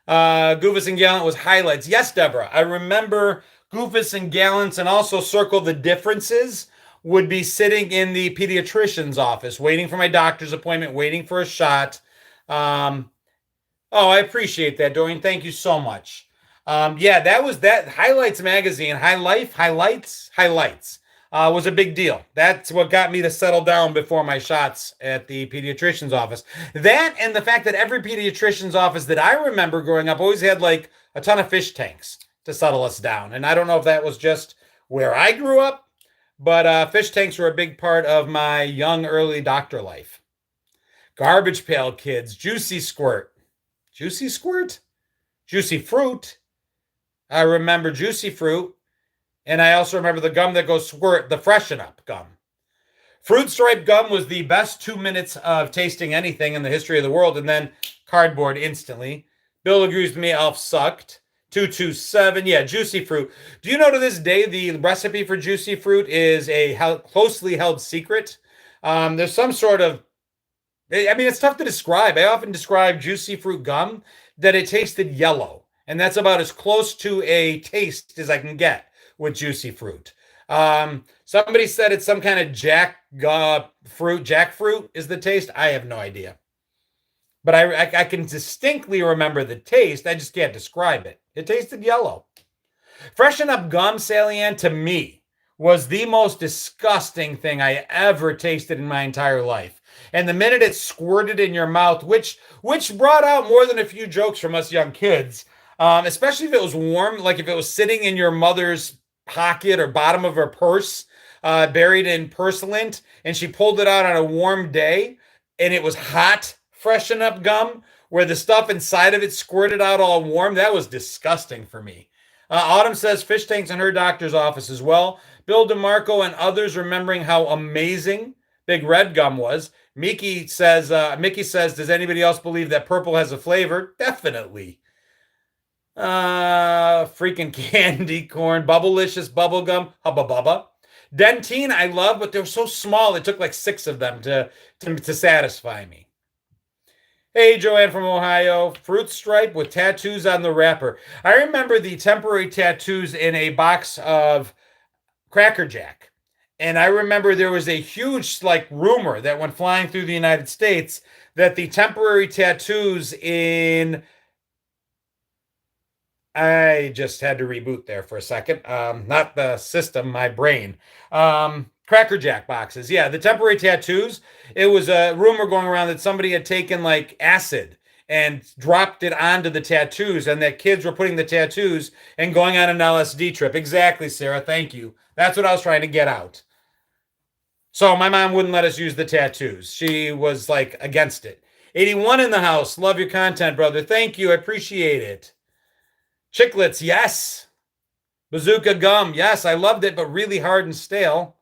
A: Goofus and Gallant was highlights. Yes, Deborah. I remember Goofus and Gallants and also Circle the Differences would be sitting in the pediatrician's office, waiting for my doctor's appointment, waiting for a shot. I appreciate that, Dorian. Thank you so much. Yeah, that was that. Highlights magazine. Highlights. Was a big deal. That's what got me to settle down before my shots at the pediatrician's office. That and the fact that every pediatrician's office that I remember growing up always had like a ton of fish tanks to settle us down. And I don't know if that was just where I grew up, but fish tanks were a big part of my young, early doctor life. Garbage Pail Kids, Juicy Squirt. Juicy Squirt? Juicy Fruit. I remember Juicy Fruit. And I also remember the gum that goes squirt, the Freshen Up gum. Fruit Stripe gum was the best 2 minutes of tasting anything in the history of the world. And then cardboard instantly. Bill agrees with me, Alf sucked. 227, yeah, Juicy Fruit. Do you know to this day the recipe for Juicy Fruit is a closely held secret? There's some sort of, it's tough to describe. I often describe Juicy Fruit gum that it tasted yellow. And that's about as close to a taste as I can get with Juicy Fruit. Somebody said it's some kind of jackfruit is the taste. I have no idea. But I can distinctly remember the taste. I just can't describe it. It tasted yellow. Freshen Up gum, Salian, to me, was the most disgusting thing I ever tasted in my entire life. And the minute it squirted in your mouth, which brought out more than a few jokes from us young kids, especially if it was warm, like if it was sitting in your mother's pocket or bottom of her purse, buried in purslint, and she pulled it out on a warm day, and it was hot freshen up gum where the stuff inside of it squirted out all warm. That was disgusting for me. Autumn says fish tanks in her doctor's office as well. Bill DeMarco and others remembering how amazing Big Red gum was. Mickey says, does anybody else believe that purple has a flavor? Definitely. Freaking candy corn, Bubblicious bubble gum, Hubba Bubba. Dentine, I love, but they're so small. It took like 6 of them to satisfy me. Hey, Joanne from Ohio. Fruit stripe with tattoos on the wrapper. I remember the temporary tattoos in a box of Cracker Jack. And I remember there was a huge rumor that went flying through the United States that the temporary tattoos in... I just had to reboot there for a second. Not the system, my brain. Cracker Jack boxes. Yeah, the temporary tattoos. It was a rumor going around that somebody had taken acid and dropped it onto the tattoos, and that kids were putting the tattoos and going on an LSD trip. Exactly, Sarah. Thank you. That's what I was trying to get out. So my mom wouldn't let us use the tattoos. She was against it. 81 in the house. Love your content, brother. Thank you. I appreciate it. Chiclets, yes. Bazooka gum, yes. I loved it, but really hard and stale.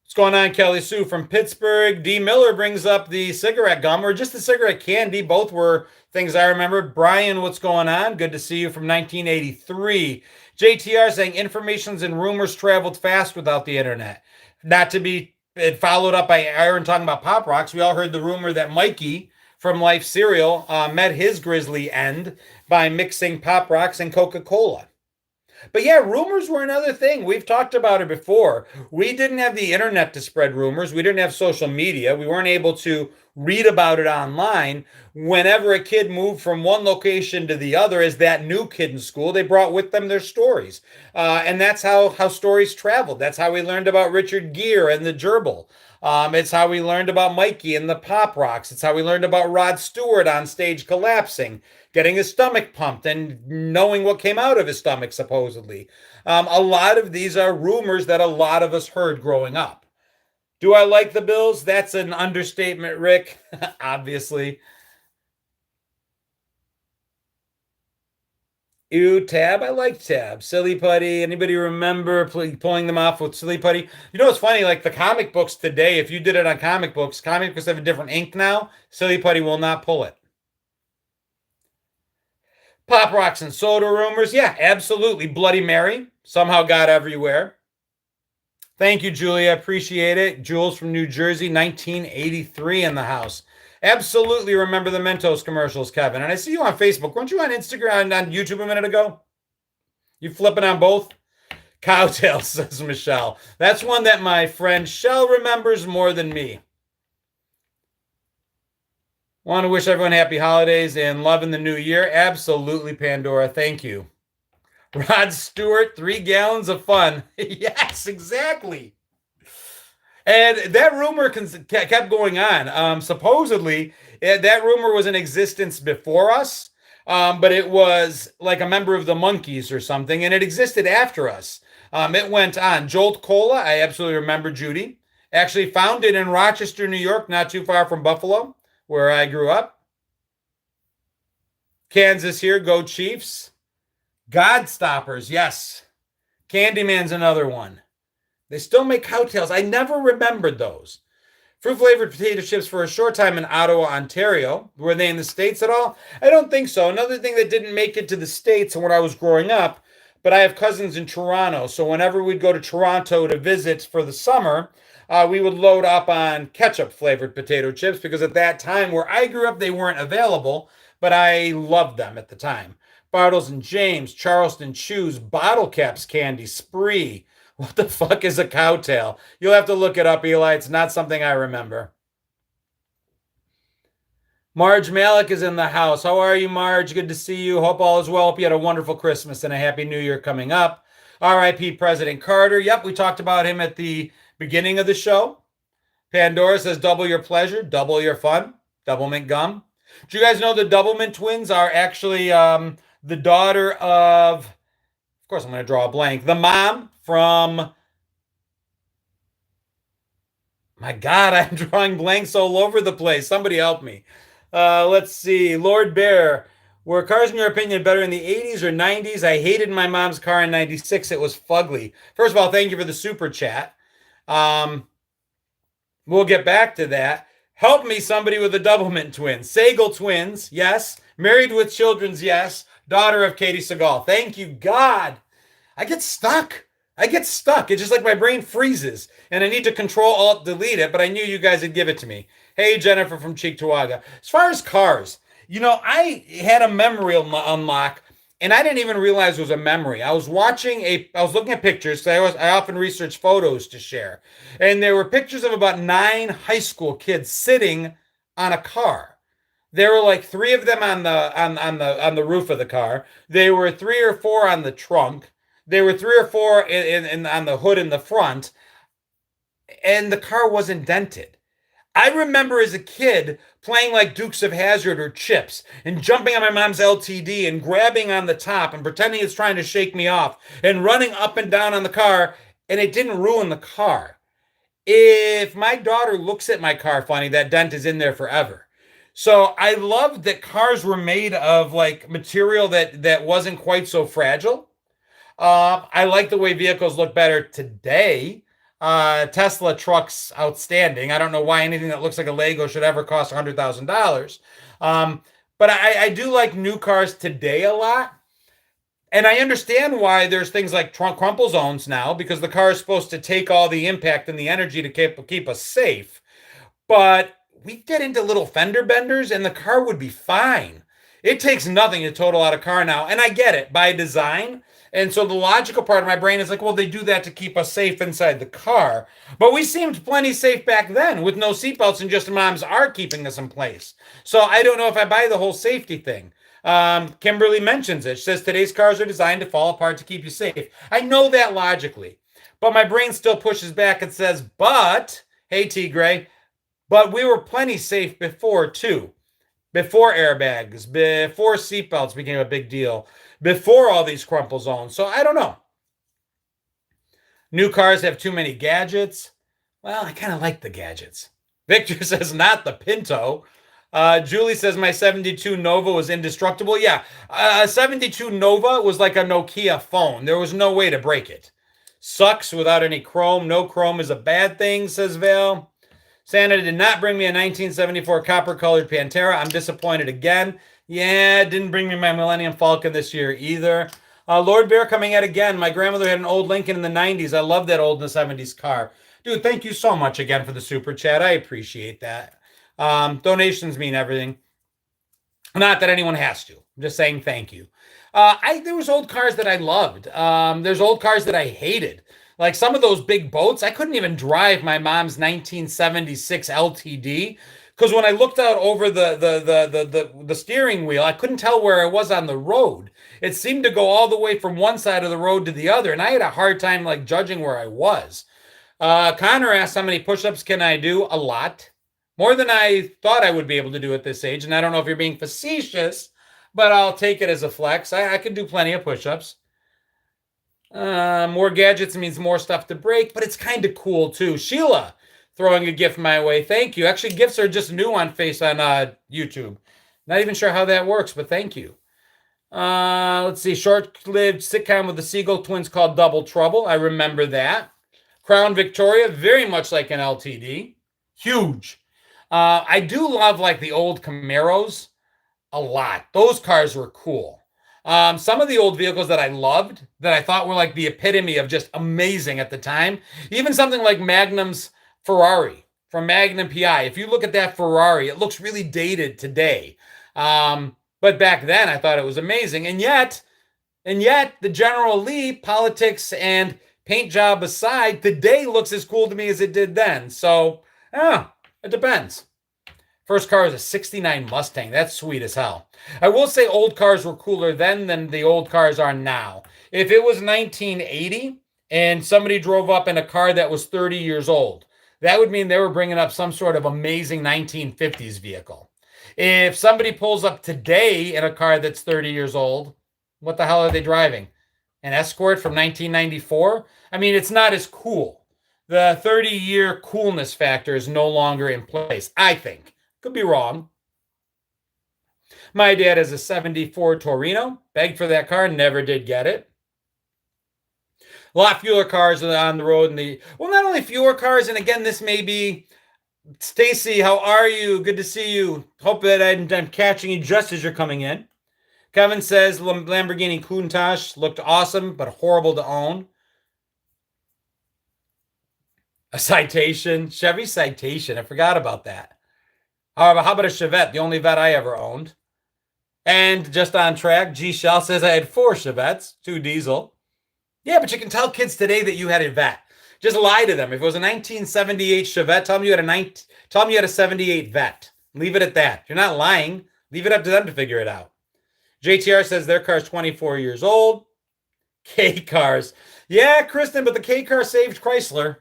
A: What's going on, Kelly Sue from Pittsburgh? D. Miller brings up the cigarette gum or just the cigarette candy. Both were things I remember. Brian, what's going on? Good to see you from 1983. JTR saying informations and rumors traveled fast without the internet. Not to be followed up by Aaron talking about Pop Rocks. We all heard the rumor that Mikey from Life Cereal met his grisly end by mixing Pop Rocks and Coca-Cola. But yeah, rumors were another thing. We've talked about it before. We didn't have the internet to spread rumors. We didn't have social media. We weren't able to read about it online. Whenever a kid moved from one location to the other as that new kid in school, they brought with them their stories. And that's how stories traveled. That's how we learned about Richard Gere and the gerbil. It's how we learned about Mikey and the Pop Rocks. It's how we learned about Rod Stewart on stage collapsing, getting his stomach pumped and knowing what came out of his stomach, supposedly. A lot of these are rumors that a lot of us heard growing up. Do I like the Bills? That's an understatement, Rick. Obviously. Ew, Tab. I like Tab. Silly Putty. Anybody remember pulling them off with Silly Putty? You know what's funny? The comic books today, if you did it on comic books have a different ink now. Silly Putty will not pull it. Pop Rocks and soda rumors. Yeah, absolutely. Bloody Mary somehow got everywhere. Thank you, Julia. Appreciate it. Jules from New Jersey, 1983 in the house. Absolutely remember the Mentos commercials, Kevin. And I see you on Facebook. Weren't you on Instagram and on YouTube a minute ago? You flipping on both? Cowtail, says Michelle. That's one that my friend Shell remembers more than me. Want to wish everyone happy holidays and love in the new year. Absolutely, Pandora. Thank you. Rod Stewart, 3 gallons of fun. Yes, exactly. And that rumor kept going on. Supposedly, that rumor was in existence before us, but it was like a member of the Monkees or something, and it existed after us. It went on. Jolt Cola, I absolutely remember Judy. Actually founded in Rochester, New York, not too far from Buffalo, where I grew up. Kansas here, go Chiefs. Godstoppers, yes. Candyman's another one. They still make cowtails. I never remembered those. Fruit-flavored potato chips for a short time in Ottawa, Ontario. Were they in the States at all? I don't think so. Another thing that didn't make it to the States when I was growing up, but I have cousins in Toronto. So whenever we'd go to Toronto to visit for the summer, we would load up on ketchup-flavored potato chips because at that time where I grew up, they weren't available, but I loved them at the time. Bartles and James, Charleston Chews, Bottle Caps Candy, Spree. What the fuck is a cowtail? You'll have to look it up, Eli. It's not something I remember. Marge Malik is in the house. How are you, Marge? Good to see you. Hope all is well. Hope you had a wonderful Christmas and a happy New Year coming up. R.I.P. President Carter. Yep, we talked about him at the beginning of the show. Pandora says, double your pleasure, double your fun. Doublemint gum. Do you guys know the Doublemint twins are actually the daughter of course, I'm going to draw a blank. The mom from, my God, I'm drawing blanks all over the place. Somebody help me. Let's see. Lord Bear, were cars, in your opinion, better in the 80s or 90s? I hated my mom's car in 96. It was fugly. First of all, thank you for the super chat. We'll get back to that. Help me, somebody with a Doublemint twin. Sagal twins, yes. Married with children's, yes. Daughter of Katie Seagal. Thank you, God. I get stuck. It's just like my brain freezes and I need to control alt delete it, but I knew you guys would give it to me. Hey, Jennifer from Cheektowaga. As far as cars, I had a memory unlock and I didn't even realize it was a memory. I was looking at pictures. I often research photos to share. And there were pictures of about 9 high school kids sitting on a car. There were like 3 of them on the roof of the car. There were 3 or 4 on the trunk. There were 3 or 4 on the hood in the front, and the car wasn't dented. I remember as a kid playing like Dukes of Hazzard or Chips and jumping on my mom's LTD and grabbing on the top and pretending it's trying to shake me off and running up and down on the car, and it didn't ruin the car. If my daughter looks at my car funny, that dent is in there forever. So I loved that cars were made of like material that wasn't quite so fragile. I like the way vehicles look better today. Tesla trucks, outstanding. I don't know why anything that looks like a Lego should ever cost $100,000. But I do like new cars today a lot. And I understand why there's things like crumple zones now, because the car is supposed to take all the impact and the energy to keep us safe. But we get into little fender benders and the car would be fine. It takes nothing to total out a car now. And I get it by design. And so the logical part of my brain is like, well, they do that to keep us safe inside the car. But we seemed plenty safe back then with no seatbelts and just moms are keeping us in place. So I don't know if I buy the whole safety thing. Kimberly mentions it. She says today's cars are designed to fall apart to keep you safe. I know that logically. But my brain still pushes back and says, but, hey, T. Gray, but we were plenty safe before, too. Before airbags, before seatbelts became a big deal, before all these crumple zones. So I don't know. New cars have too many gadgets. Well, I kind of like the gadgets. Victor says, not the Pinto. Julie says, my 72 Nova was indestructible. Yeah, 72 Nova was like a Nokia phone. There was no way to break it. Sucks without any chrome. No chrome is a bad thing, says Val. Santa did not bring me a 1974 copper-colored Pantera. I'm disappointed again. Yeah, it didn't bring me my Millennium Falcon this year either. Lord Bear coming out again. My grandmother had an old Lincoln in the 90s. I love that old in the 70s car. Dude, thank you so much again for the super chat. I appreciate that. Donations mean everything. Not that anyone has to. I'm just saying thank you. There was old cars that I loved. There's old cars that I hated. Like some of those big boats, I couldn't even drive my mom's 1976 LTD because when I looked out over the steering wheel, I couldn't tell where I was on the road. It seemed to go all the way from one side of the road to the other, and I had a hard time like judging where I was. Connor asked, how many push-ups can I do? A lot. More than I thought I would be able to do at this age, and I don't know if you're being facetious, but I'll take it as a flex. I can do plenty of push-ups. More gadgets means more stuff to break, but it's kind of cool too. Sheila throwing a gift my way. Thank you. Actually, gifts are just new on YouTube. Not even sure how that works, but thank you. Let's see. Short-lived sitcom with the Seagull twins called Double Trouble. I remember that. Crown Victoria, very much like an LTD. Huge. I do love like the old Camaros a lot. Those cars were cool. Some of the old vehicles that I loved, that I thought were like the epitome of just amazing at the time, even something like Magnum's Ferrari from Magnum PI. If you look at that Ferrari, it looks really dated today. But back then I thought it was amazing. And yet the General Lee, politics and paint job aside, today looks as cool to me as it did then. So, it depends. First car is a 69 Mustang. That's sweet as hell. I will say old cars were cooler then than the old cars are now. If it was 1980 and somebody drove up in a car that was 30 years old, that would mean they were bringing up some sort of amazing 1950s vehicle. If somebody pulls up today in a car that's 30 years old, what the hell are they driving? An Escort from 1994? I mean, it's not as cool. The 30-year coolness factor is no longer in place, I think. Could be wrong. My dad has a 74 Torino. Begged for that car, never did get it. A lot fewer cars on the road. Well, not only fewer cars, and again, this may be Stacy, how are you? Good to see you. Hope that I'm catching you just as you're coming in. Kevin says Lamborghini Countach looked awesome, but horrible to own. A Citation, Chevy Citation. I forgot about that. How about a Chevette? The only Vette I ever owned. And just on track, G Shell says I had 4 Chevettes, 2 diesel. Yeah, but you can tell kids today that you had a Vette. Just lie to them. If it was a 1978 Chevette, tell them you had a 78 Vette. Leave it at that. If you're not lying, leave it up to them to figure it out. JTR says their car's 24 years old. K cars. Yeah, Kristen, but the K car saved Chrysler.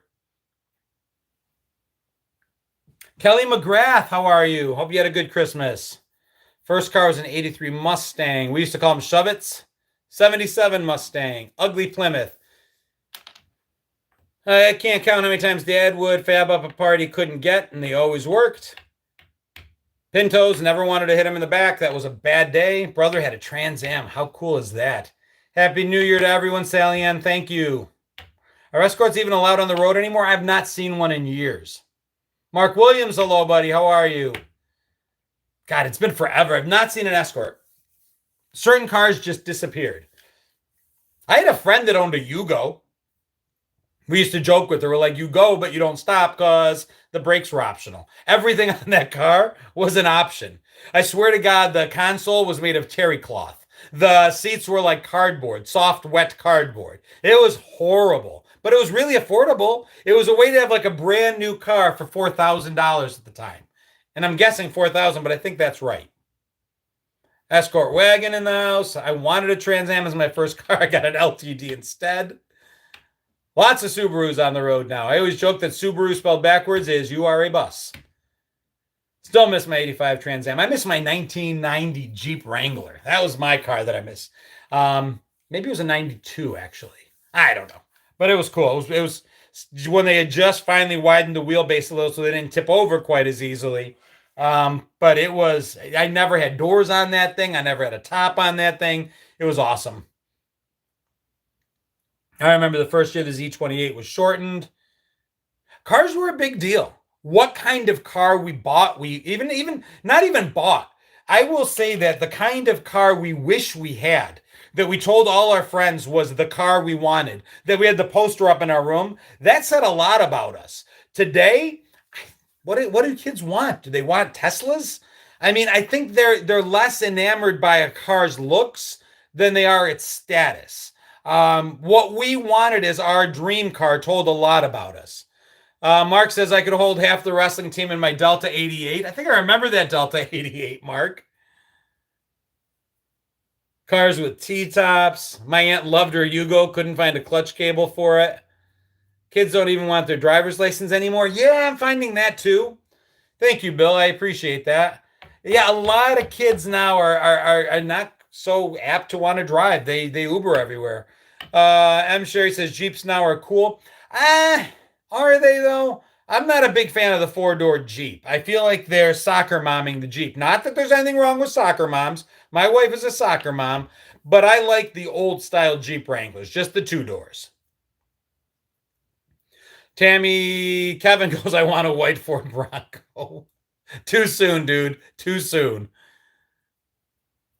A: Kelly McGrath, how are you? Hope you had a good Christmas. First car was an 83 Mustang. We used to call them Shuvets. 77 Mustang. Ugly Plymouth. I can't count how many times Dad would fab up a part he couldn't get, and they always worked. Pintos, never wanted to hit him in the back. That was a bad day. Brother had a Trans Am. How cool is that? Happy New Year to everyone, Sally Ann. Thank you. Are Escorts even allowed on the road anymore? I've not seen one in years. Mark Williams, hello, buddy. How are you? God, it's been forever. I've not seen an Escort. Certain cars just disappeared. I had a friend that owned a Yugo. We used to joke with her. We're like, you go, but you don't stop because the brakes were optional. Everything on that car was an option. I swear to God, the console was made of terry cloth. The seats were like cardboard, soft, wet cardboard. It was horrible, but it was really affordable. It was a way to have like a brand new car for $4,000 at the time. And I'm guessing 4,000, but I think that's right. Escort wagon in the house. I wanted a Trans Am as my first car. I got an LTD instead. Lots of Subarus on the road now. I always joke that Subaru spelled backwards is you are a bus. Still miss my 85 Trans Am. I miss my 1990 Jeep Wrangler. That was my car that I miss. Maybe it was a 92, actually. I don't know. But it was cool. It was when they had just finally widened the wheelbase a little so they didn't tip over quite as easily. But it was, I never had doors on that thing. I never had a top on that thing. It was awesome. I remember the first year the Z28 was shortened. Cars were a big deal. What kind of car we bought, we even not even bought. I will say that the kind of car we wish we had, that we told all our friends was the car we wanted, that we had the poster up in our room, that said a lot about us. Today, what do kids want? Do they want Teslas? I mean, I think they're less enamored by a car's looks than they are its status. What we wanted as our dream car told a lot about us. Mark says I could hold half the wrestling team in my Delta 88. I think I remember that Delta 88, Mark. Cars with T-tops. My aunt loved her Yugo, couldn't find a clutch cable for it. Kids don't even want their driver's license anymore. Yeah, I'm finding that too. Thank you, Bill. I appreciate that. Yeah, a lot of kids now are not so apt to want to drive. They Uber everywhere. M. Sherry says Jeeps now are cool. Are they though? I'm not a big fan of the 4-door Jeep. I feel like they're soccer momming the Jeep. Not that there's anything wrong with soccer moms. My wife is a soccer mom, but I like the old style Jeep Wranglers, just the 2 doors. Kevin goes, I want a white Ford Bronco. Too soon, dude. Too soon.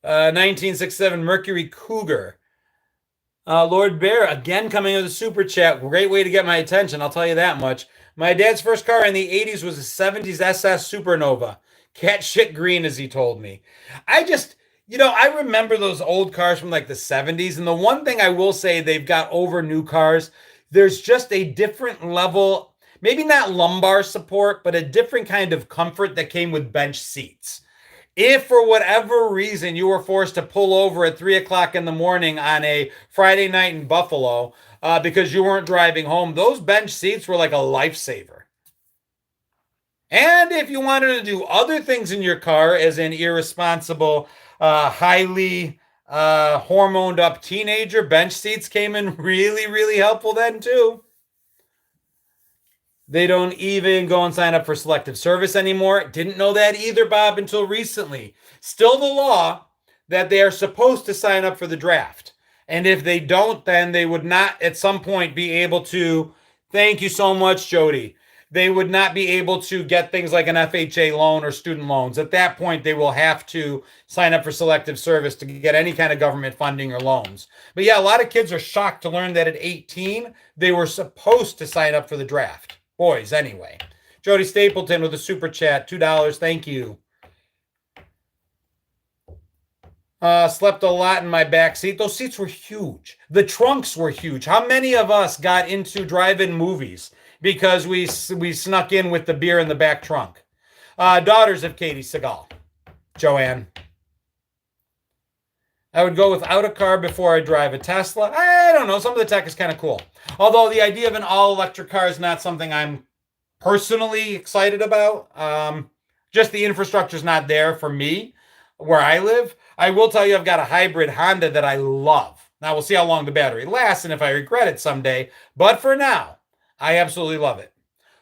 A: 1967 Mercury Cougar. Lord Bear, again coming with a super chat. Great way to get my attention, I'll tell you that much. My dad's first car in the 80s was a 70s SS Supernova. Cat shit green, as he told me. I remember those old cars from like the 70s. And the one thing I will say they've got over new cars, there's just a different level, maybe not lumbar support, but a different kind of comfort that came with bench seats. If for whatever reason you were forced to pull over at 3 o'clock in the morning on a Friday night in Buffalo because you weren't driving home, those bench seats were like a lifesaver. And if you wanted to do other things in your car as an irresponsible, highly hormoned up teenager. Bench seats came in really, really helpful then too. They don't even go and sign up for selective service anymore. Didn't know that either, Bob, until recently. Still the law that they are supposed to sign up for the draft. And if they don't, then they would not at some point be able to. Thank you so much, Jody. They would not be able to get things like an FHA loan or student loans. At that point, they will have to sign up for selective service to get any kind of government funding or loans. But yeah, a lot of kids are shocked to learn that at 18, they were supposed to sign up for the draft. Boys, anyway. Jody Stapleton with a super chat, $2. Thank you. Slept a lot in my back seat. Those seats were huge. The trunks were huge. How many of us got into drive-in movies because we snuck in with the beer in the back trunk? Daughters of Katie Seagal. Joanne. I would go without a car before I drive a Tesla. I don't know. Some of the tech is kind of cool. Although the idea of an all-electric car is not something I'm personally excited about. Just the infrastructure is not there for me where I live. I will tell you I've got a hybrid Honda that I love. Now we'll see how long the battery lasts and if I regret it someday. But for now, I absolutely love it.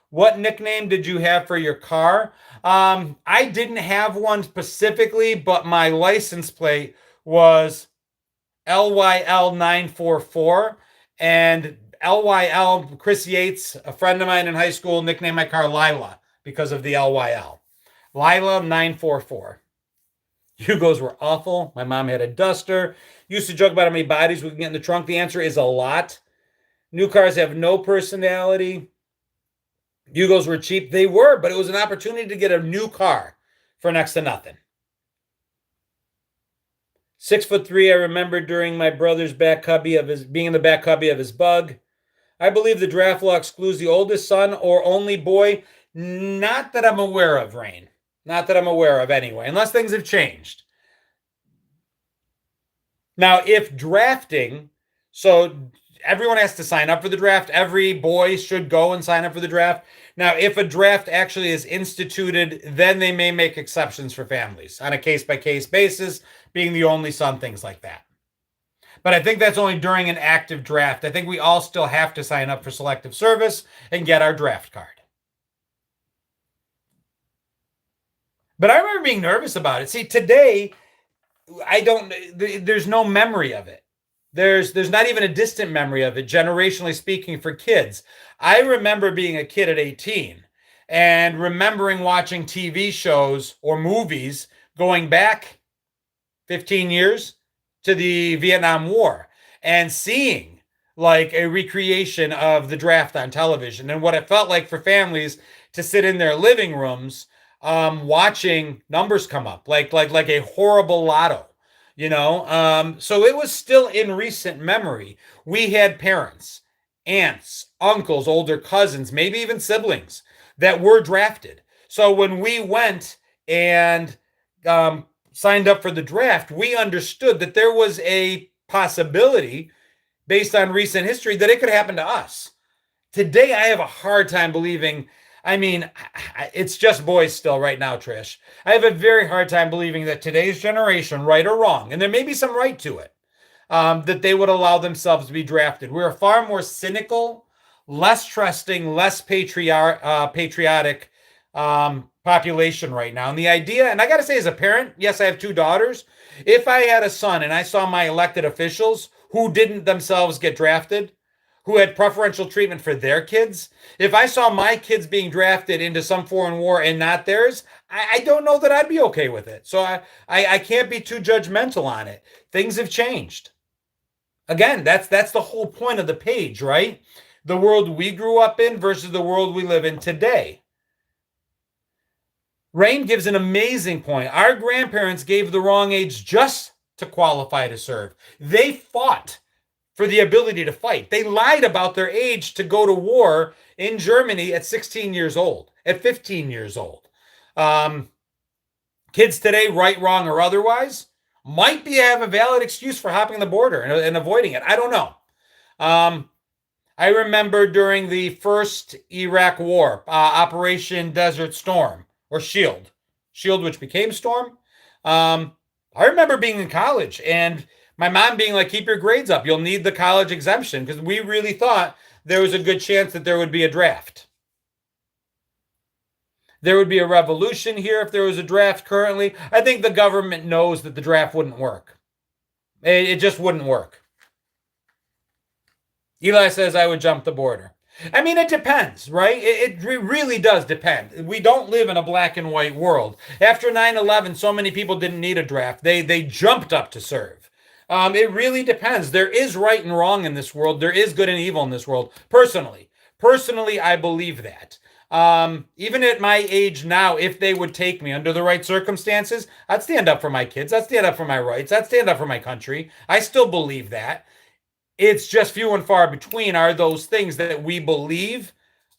A: What nickname did you have for your car? I didn't have one specifically, but my license plate was LYL944. And LYL, Chris Yates, a friend of mine in high school, nicknamed my car Lila because of the LYL. Lila 944. Yugos were awful. My mom had a Duster. Used to joke about how many bodies we can get in the trunk. The answer is a lot. New cars have no personality. Yugos were cheap. They were, but it was an opportunity to get a new car for next to nothing. 6'3", I remember during my brother's back cubby of his being in the back cubby of his Bug. I believe the draft law excludes the oldest son or only boy. Not that I'm aware of, Rain. Not that I'm aware of anyway, unless things have changed. Now, if drafting, so everyone has to sign up for the draft. Every boy should go and sign up for the draft. Now, if a draft actually is instituted, then they may make exceptions for families on a case-by-case basis, being the only son, things like that. But I think that's only during an active draft. I think we all still have to sign up for selective service and get our draft card. But I remember being nervous about it. See, today, there's no memory of it. There's not even a distant memory of it, generationally speaking, for kids. I remember being a kid at 18 and remembering watching TV shows or movies going back 15 years to the Vietnam War and seeing like a recreation of the draft on television and what it felt like for families to sit in their living rooms watching numbers come up like a horrible lotto, so it was still in recent memory. We had parents, aunts, uncles, older cousins, maybe even siblings that were drafted. So when we went and signed up for the draft, we understood that there was a possibility based on recent history that it could happen to us. Today, I have a hard time believing. I mean, it's just boys still right now, Trish. I have a very hard time believing that today's generation, right or wrong, and there may be some right to it, that they would allow themselves to be drafted. We're a far more cynical, less trusting, less patriotic population right now. And the idea, and I got to say as a parent, yes, I have two daughters. If I had a son and I saw my elected officials who didn't themselves get drafted, who had preferential treatment for their kids, if I saw my kids being drafted into some foreign war and not theirs, I don't know that I'd be okay with it. So I can't be too judgmental on it. Things have changed. Again, that's the whole point of the page, right? The world we grew up in versus the world we live in today. Rain gives an amazing point. Our grandparents gave the wrong age just to qualify to serve. They fought for the ability to fight. They lied about their age to go to war in Germany at 16 years old, at 15 years old. Kids today, right, wrong, or otherwise, might have a valid excuse for hopping the border and avoiding it. I don't know. I remember during the first Iraq War, Operation Desert Storm, or Shield, which became Storm. I remember being in college and my mom being like, keep your grades up. You'll need the college exemption because we really thought there was a good chance that there would be a draft. There would be a revolution here if there was a draft currently. I think the government knows that the draft wouldn't work. It just wouldn't work. Eli says I would jump the border. I mean, it depends, right? It really does depend. We don't live in a black and white world. After 9/11, so many people didn't need a draft. They jumped up to serve. It really depends. There is right and wrong in this world. There is good and evil in this world. Personally, I believe that. Even at my age now, if they would take me under the right circumstances, I'd stand up for my kids. I'd stand up for my rights. I'd stand up for my country. I still believe that. It's just few and far between are those things that we believe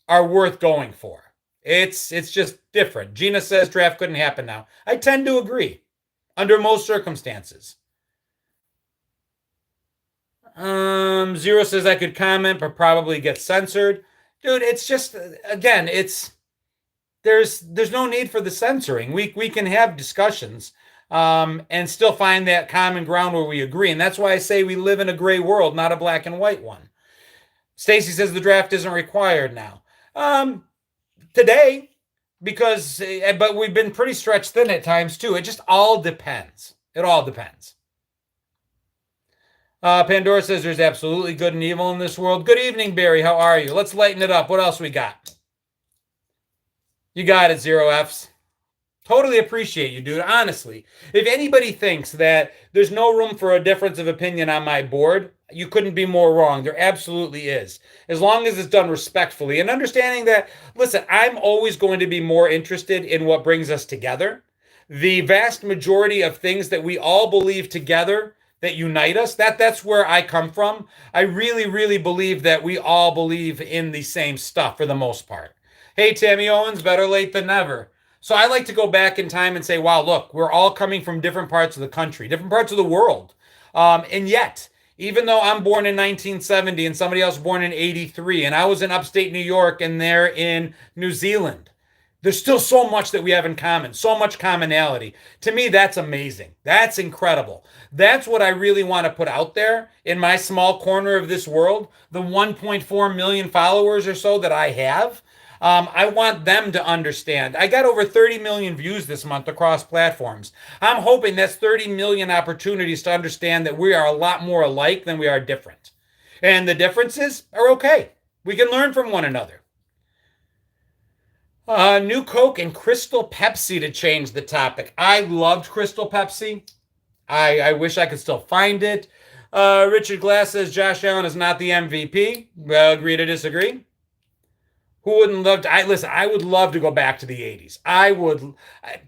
A: are worth going for. It's just different. Gina says draft couldn't happen now. I tend to agree under most circumstances. Zero says I could comment, but probably get censored. Dude, it's just again, there's no need for the censoring. We can have discussions and still find that common ground where we agree. And that's why I say we live in a gray world, not a black and white one. Stacy says the draft isn't required now. Today, but we've been pretty stretched thin at times too. It just all depends. It all depends. Pandora says there's absolutely good and evil in this world. Good evening, Barry. How are you? Let's lighten it up. What else we got? You got it, Zero Fs. Totally appreciate you, dude. Honestly, if anybody thinks that there's no room for a difference of opinion on my board, you couldn't be more wrong. There absolutely is. As long as it's done respectfully and understanding that, listen, I'm always going to be more interested in what brings us together. The vast majority of things that we all believe together that unite us, that's where I come from. I really believe that we all believe in the same stuff for the most part. Hey, Tammy Owens, better late than never. So I like to go back in time and say, wow, look, we're all coming from different parts of the country, different parts of the world. And yet, even though I'm born in 1970 and somebody else born in 83, and I was in upstate New York and they're in New Zealand, there's still so much that we have in common, so much commonality. To me, that's amazing. That's incredible. That's what I really want to put out there in my small corner of this world, the 1.4 million followers or so that I have. I want them to understand. I got over 30 million views this month across platforms. I'm hoping that's 30 million opportunities to understand that we are a lot more alike than we are different. And the differences are okay. We can learn from one another. New Coke and Crystal Pepsi to change the topic. I loved Crystal Pepsi. I wish I could still find it. Richard Glass says Josh Allen is not the MVP. Well, agree to disagree. Who wouldn't love to? I would love to go back to the 80s. I would.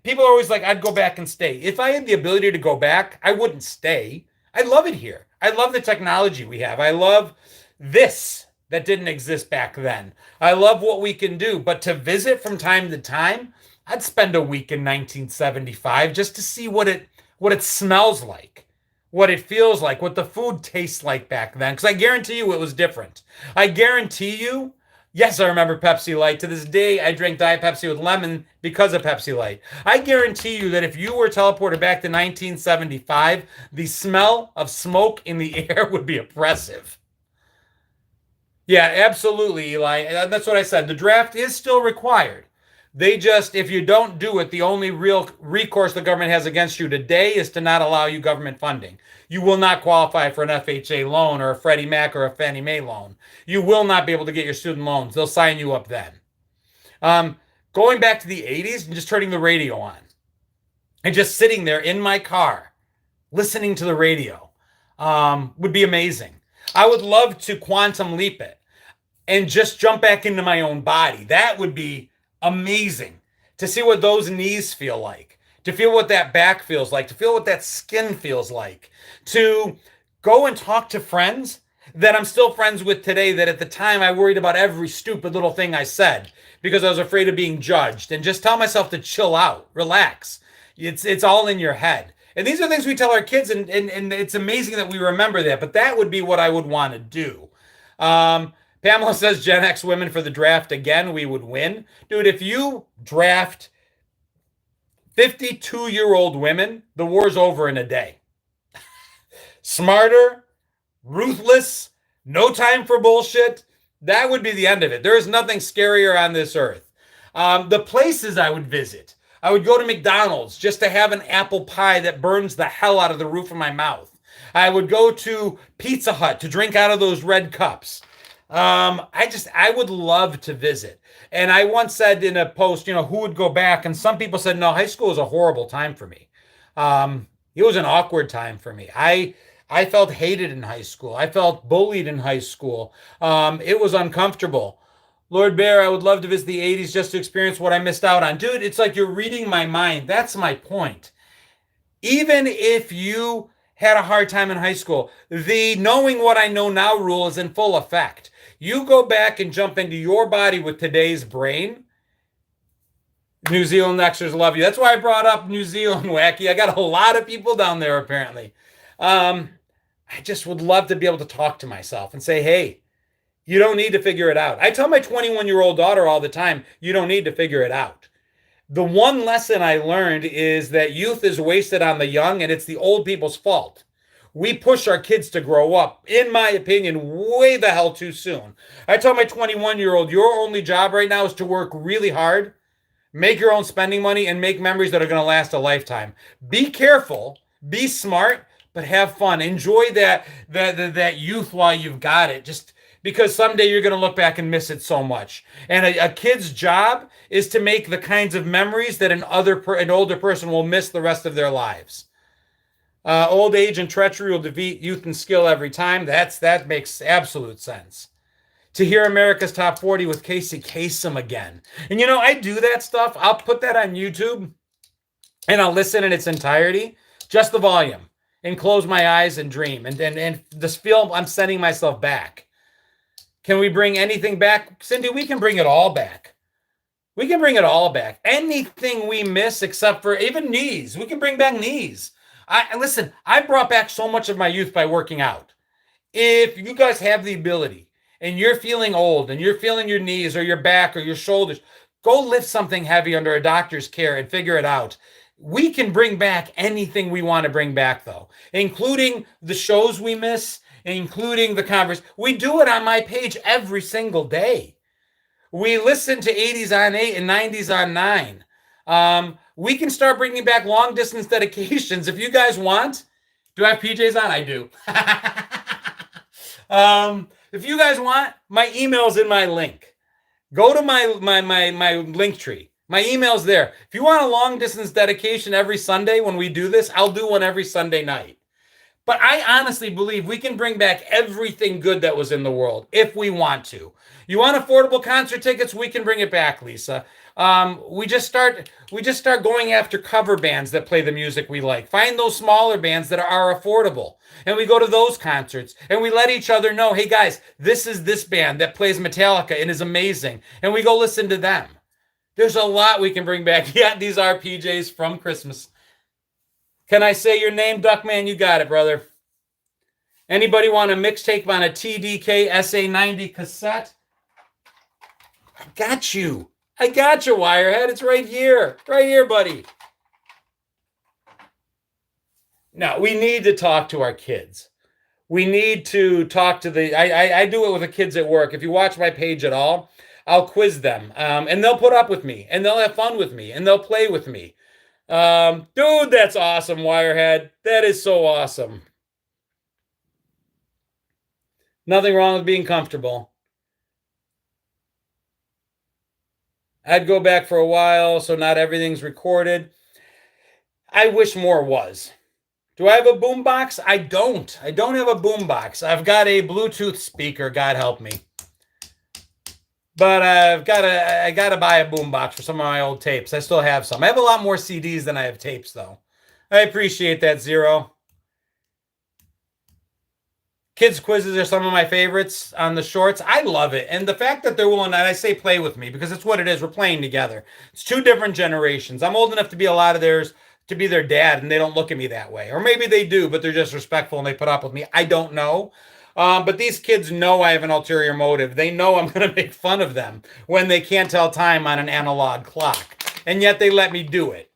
A: People are always like, I'd go back and stay. If I had the ability to go back, I wouldn't stay. I love it here. I love the technology we have. I love this that didn't exist back then. I love what we can do. But to visit from time to time, I'd spend a week in 1975 just to see what it smells like, what it feels like, what the food tastes like back then. Because I guarantee you it was different. I guarantee you. Yes, I remember Pepsi Light. To this day, I drink Diet Pepsi with lemon because of Pepsi Light. I guarantee you that if you were teleported back to 1975, the smell of smoke in the air would be oppressive. Yeah, absolutely, Eli. That's what I said. The draft is still required. They just, if you don't do it, the only real recourse the government has against you today is to not allow you government funding. You will not qualify for an FHA loan or a Freddie Mac or a Fannie Mae loan. You will not be able to get your student loans. They'll sign you up then. Going back to the 80s and just turning the radio on and just sitting there in my car listening to the radio would be amazing. I would love to quantum leap it and just jump back into my own body. That would be amazing to see what those knees feel like, to feel what that back feels like, to feel what that skin feels like, to go and talk to friends that I'm still friends with today that at the time I worried about every stupid little thing I said because I was afraid of being judged, and just tell myself to chill out, relax. It's all in your head. And these are things we tell our kids, and it's amazing that we remember that, but that would be what I would want to do. Pamela says Gen X women for the draft again, we would win. Dude, if you draft 52-year-old women, the war's over in a day. Smarter, ruthless, no time for bullshit. That would be the end of it. There is nothing scarier on this earth. The places I would visit, I would go to McDonald's just to have an apple pie that burns the hell out of the roof of my mouth. I would go to Pizza Hut to drink out of those red cups. I would love to visit. And I once said in a post, who would go back? And some people said, no, high school was a horrible time for me. It was an awkward time for me. I felt hated in high school. I felt bullied in high school. It was uncomfortable. Lord Bear, I would love to visit the 80s just to experience what I missed out on. Dude, it's like you're reading my mind. That's my point. Even if you had a hard time in high school, the knowing what I know now rule is in full effect. You go back and jump into your body with today's brain. New Zealand Nexters love you. That's why I brought up New Zealand, Wacky. I got a lot of people down there, apparently. I just would love to be able to talk to myself and say, hey, you don't need to figure it out. I tell my 21-year-old daughter all the time, you don't need to figure it out. The one lesson I learned is that youth is wasted on the young, and it's the old people's fault. We push our kids to grow up, in my opinion, way the hell too soon. I tell my 21-year-old, your only job right now is to work really hard, make your own spending money, and make memories that are going to last a lifetime. Be careful, be smart, but have fun. Enjoy that youth while you've got it. Just because someday you're going to look back and miss it so much. And a kid's job is to make the kinds of memories that an older person will miss the rest of their lives. Old age and treachery will defeat youth and skill every time. That makes absolute sense. To hear America's Top 40 with Casey Kasem again. And I do that stuff. I'll put that on YouTube and I'll listen in its entirety, just the volume, and close my eyes and dream. And this feel I'm sending myself back. Can we bring anything back? Cindy, we can bring it all back. We can bring it all back. Anything we miss except for even knees. We can bring back knees. Listen, I brought back so much of my youth by working out. If you guys have the ability and you're feeling old and you're feeling your knees or your back or your shoulders, go lift something heavy under a doctor's care and figure it out. We can bring back anything we want to bring back, though, including the shows we miss, including the converse. We do it on my page every single day. We listen to 80s on 8 and 90s on 9. We can start bringing back long distance dedications if you guys want. Do I have PJs on? I do. If you guys want, my email's in my link. Go to my link tree. My email's there. If you want a long distance dedication every Sunday when we do this, I'll do one every Sunday night. But I honestly believe we can bring back everything good that was in the world if we want to. You want affordable concert tickets? We can bring it back, Lisa. We just start going after cover bands that play the music we like. Find those smaller bands that are affordable. And we go to those concerts and we let each other know, hey guys, this is this band that plays Metallica and is amazing. And we go listen to them. There's a lot we can bring back. Yeah, these are PJs from Christmas. Can I say your name, Duckman? You got it, brother. Anybody want a mixtape on a TDK SA90 cassette? I got you, Wirehead. It's right here. Right here, buddy. Now, we need to talk to our kids. We need to talk to I do it with the kids at work. If you watch my page at all, I'll quiz them. And they'll put up with me. And they'll have fun with me. And they'll play with me. Dude, that's awesome, Wirehead. That is so awesome. Nothing wrong with being comfortable. I'd go back for a while, so not everything's recorded. I wish more was. Do I have a boombox? I don't. I don't have a boombox. I've got a Bluetooth speaker, God help me. But I got to buy a boombox for some of my old tapes. I still have some. I have a lot more CDs than I have tapes, though. I appreciate that, Zero. Kids quizzes are some of my favorites on the shorts. I love it. And the fact that they're willing, and I say play with me, because it's what it is. We're playing together. It's two different generations. I'm old enough to be a lot of theirs, to be their dad, and they don't look at me that way. Or maybe they do, but they're just respectful and they put up with me. I don't know. But these kids know I have an ulterior motive. They know I'm going to make fun of them when they can't tell time on an analog clock. And yet they let me do it.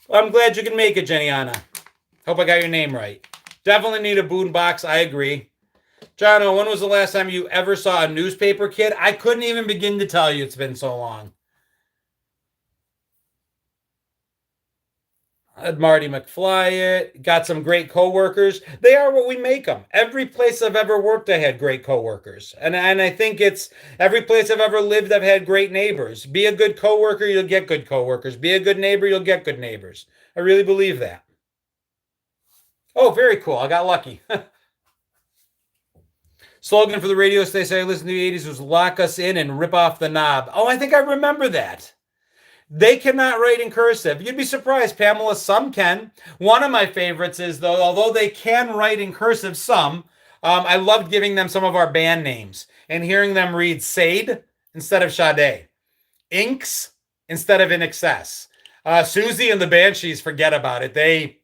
A: Well, I'm glad you can make it, Jenny-Anna. Hope I got your name right. Definitely need a boombox. I agree. Jono, when was the last time you ever saw a newspaper kid? I couldn't even begin to tell you. It's been so long. Marty McFly it. Got some great coworkers. They are what we make them. Every place I've ever worked, I had great coworkers. And I think it's every place I've ever lived, I've had great neighbors. Be a good coworker, you'll get good coworkers. Be a good neighbor, you'll get good neighbors. I really believe that. Oh, very cool. I got lucky. Slogan for the radio station I listened to the 80s was lock us in and rip off the knob. Oh, I think I remember that. They cannot write in cursive. You'd be surprised, Pamela. Some can. One of my favorites is, though, although they can write in cursive, some, I loved giving them some of our band names and hearing them read Sade instead of Sade, Inks instead of In Excess. Susie and the Banshees, forget about it.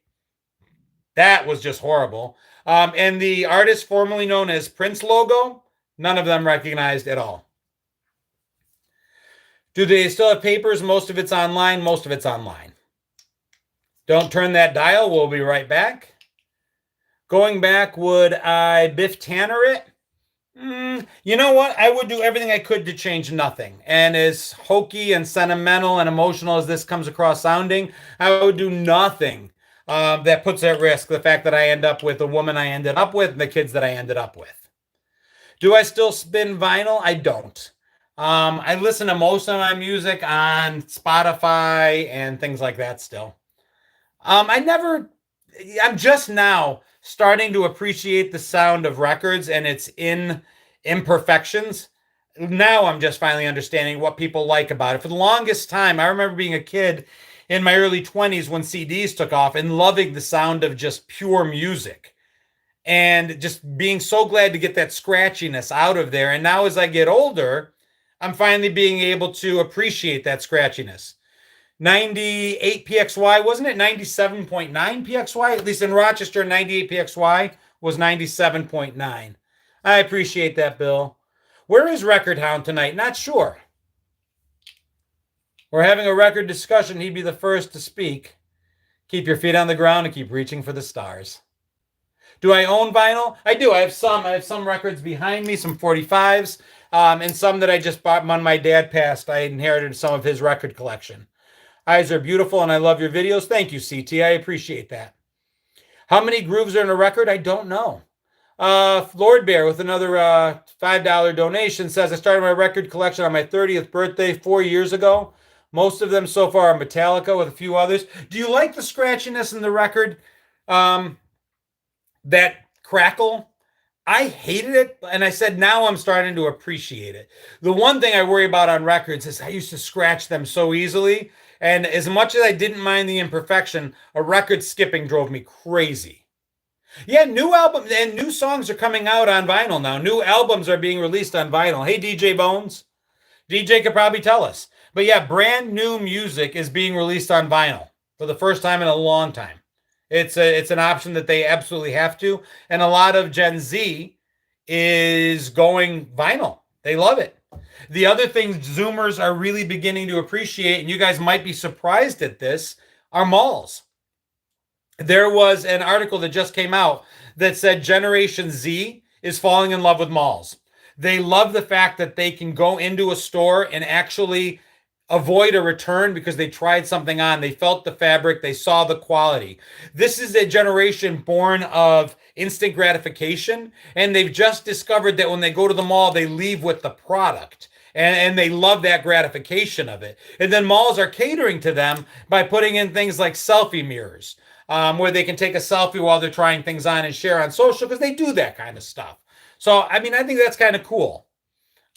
A: That was just horrible. And the artist formerly known as Prince logo, none of them recognized at all. Do they still have papers? Most of it's online. Most of it's online. Don't turn that dial. We'll be right back. Going back, would I Biff Tanner it? You know what? I would do everything I could to change nothing. And as hokey and sentimental and emotional as this comes across sounding, I would do nothing that puts at risk the fact that I end up with the woman I ended up with and the kids that I ended up with. Do I still spin vinyl? I don't. I listen to most of my music on Spotify and things like that still. I'm just now starting to appreciate the sound of records and its imperfections. Now I'm just finally understanding what people like about it. For the longest time, I remember being a kid in my early 20s when CDs took off and loving the sound of just pure music and just being so glad to get that scratchiness out of there. And now as I get older, I'm finally being able to appreciate that scratchiness. 98 PXY, wasn't it 97.9 PXY? At least in Rochester, 98 PXY was 97.9. I appreciate that, Bill. Where is Record Hound tonight? Not sure. We're having a record discussion. He'd be the first to speak. Keep your feet on the ground and keep reaching for the stars. Do I own vinyl? I do. I have some records behind me, some 45s, and some that I just bought when my dad passed. I inherited some of his record collection. Eyes are beautiful, and I love your videos. Thank you, CT. I appreciate that. How many grooves are in a record? I don't know. Lord Bear with another $5 donation says, I started my record collection on my 30th birthday 4 years ago. Most of them so far are Metallica with a few others. Do you like the scratchiness in the record? That crackle? I hated it, and I said now I'm starting to appreciate it. The one thing I worry about on records is I used to scratch them so easily, and as much as I didn't mind the imperfection, a record skipping drove me crazy. Yeah, new albums and new songs are coming out on vinyl now. New albums are being released on vinyl. Hey, DJ Bones. DJ could probably tell us. But yeah, brand new music is being released on vinyl for the first time in a long time. It's an option that they absolutely have to. And a lot of Gen Z is going vinyl. They love it. The other thing Zoomers are really beginning to appreciate, and you guys might be surprised at this, are malls. There was an article that just came out that said Generation Z is falling in love with malls. They love the fact that they can go into a store and actually avoid a return because they tried something on. They felt the fabric. They saw the quality. This is a generation born of instant gratification, and they've just discovered that when they go to the mall, they leave with the product. And they love that gratification of it. And then malls are catering to them by putting in things like selfie mirrors, where they can take a selfie while they're trying things on and share on social, because they do that kind of stuff. So, I mean, I think that's kind of cool.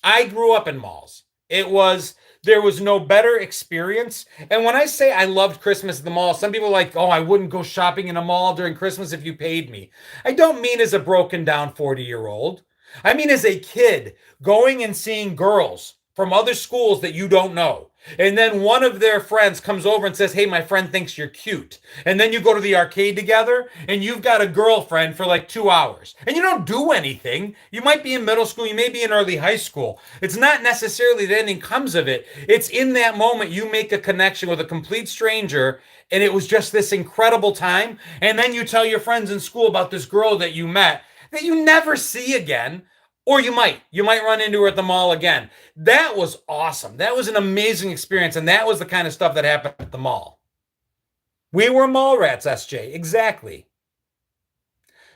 A: I grew up in malls. There was no better experience. And when I say I loved Christmas at the mall, some people are like, oh, I wouldn't go shopping in a mall during Christmas if you paid me. I don't mean as a broken down 40-year-old. I mean as a kid going and seeing girls from other schools that you don't know And then one of their friends comes over and says, hey, my friend thinks you're cute. And then you go to the arcade together and you've got a girlfriend for like 2 hours. And you don't do anything. You might be in middle school. You may be in early high school. It's not necessarily that anything comes of it. It's in that moment you make a connection with a complete stranger. And it was just this incredible time. And then you tell your friends in school about this girl that you met that you never see again. Or you might run into her at the mall again. That was awesome. That was an amazing experience. And that was the kind of stuff that happened at the mall. We were mall rats, SJ. Exactly.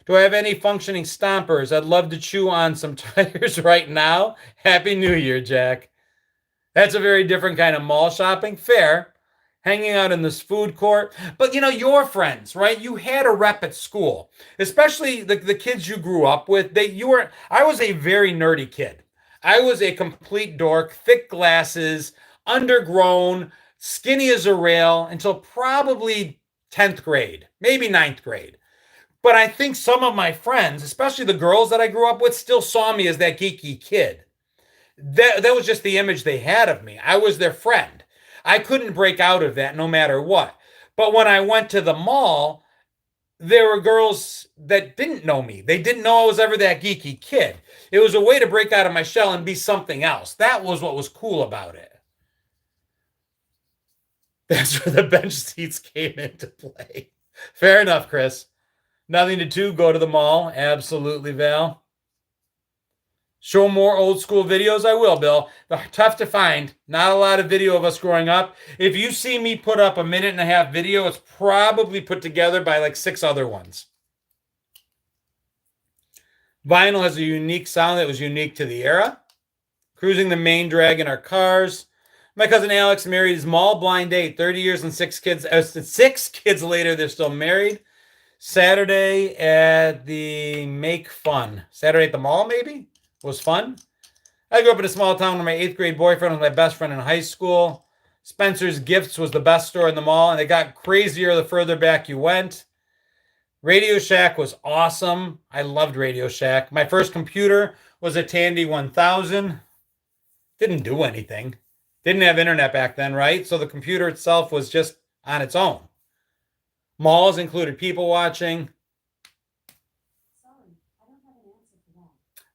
A: Do I have any functioning stompers? I'd love to chew on some tires right now. Happy New Year, Jack. That's a very different kind of mall shopping. Fair. Hanging out in this food court. But your friends, right? You had a rep at school, especially the kids you grew up with. I was a very nerdy kid. I was a complete dork, thick glasses, undergrown, skinny as a rail until probably 10th grade, maybe ninth grade. But I think some of my friends, especially the girls that I grew up with, still saw me as that geeky kid. That was just the image they had of me. I was their friend. I couldn't break out of that no matter what. But when I went to the mall, there were girls that didn't know me. They didn't know I was ever that geeky kid. It was a way to break out of my shell and be something else. That was what was cool about it. That's where the bench seats came into play. Fair enough, Chris. Nothing to do, go to the mall. Absolutely, Val. Show more old school videos? I will, Bill. They're tough to find. Not a lot of video of us growing up. If you see me put up a 1.5-minute video, it's probably put together by like 6 other ones. Vinyl has a unique sound that was unique to the era. Cruising the main drag in our cars. My cousin Alex married his mall blind date. 30 years and 6 kids. 6 kids later, they're still married. Saturday at the Make Fun. Saturday at the mall, maybe? Was fun. I grew up in a small town where my 8th grade boyfriend was my best friend in high school. Spencer's Gifts was the best store in the mall, and it got crazier the further back you went. Radio Shack was awesome. I loved Radio Shack. My first computer was a Tandy 1000. Didn't do anything. Didn't have internet back then, right? So the computer itself was just on its own. Malls included people watching.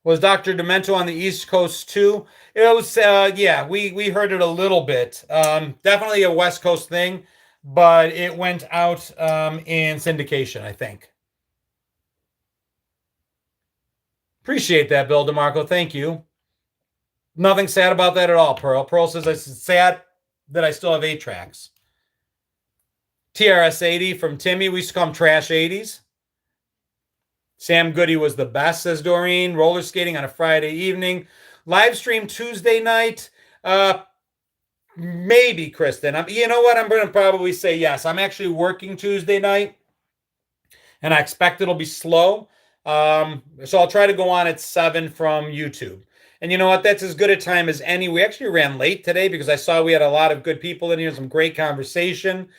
A: Was Dr. Demento on the East Coast too? It was, yeah, we heard it a little bit. Definitely a West Coast thing, but it went out in syndication, I think. Appreciate that, Bill DeMarco. Thank you. Nothing sad about that at all, Pearl. Pearl says it's sad that I still have 8 tracks. TRS 80 from Timmy. We used to call them Trash 80s. Sam Goody was the best, says Doreen. Roller skating on a Friday evening. Live stream Tuesday night. Maybe, Kristen. You know what? I'm going to probably say yes. I'm actually working Tuesday night, and I expect it'll be slow. So I'll try to go on at 7 from YouTube. And you know what? That's as good a time as any. We actually ran late today because I saw we had a lot of good people in here, some great conversation.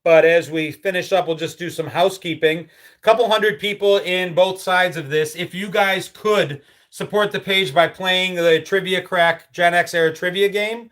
A: But as we finish up, we'll just do some housekeeping. A couple hundred people in both sides of this. If you guys could support the page by playing the Trivia Crack GenX era trivia game,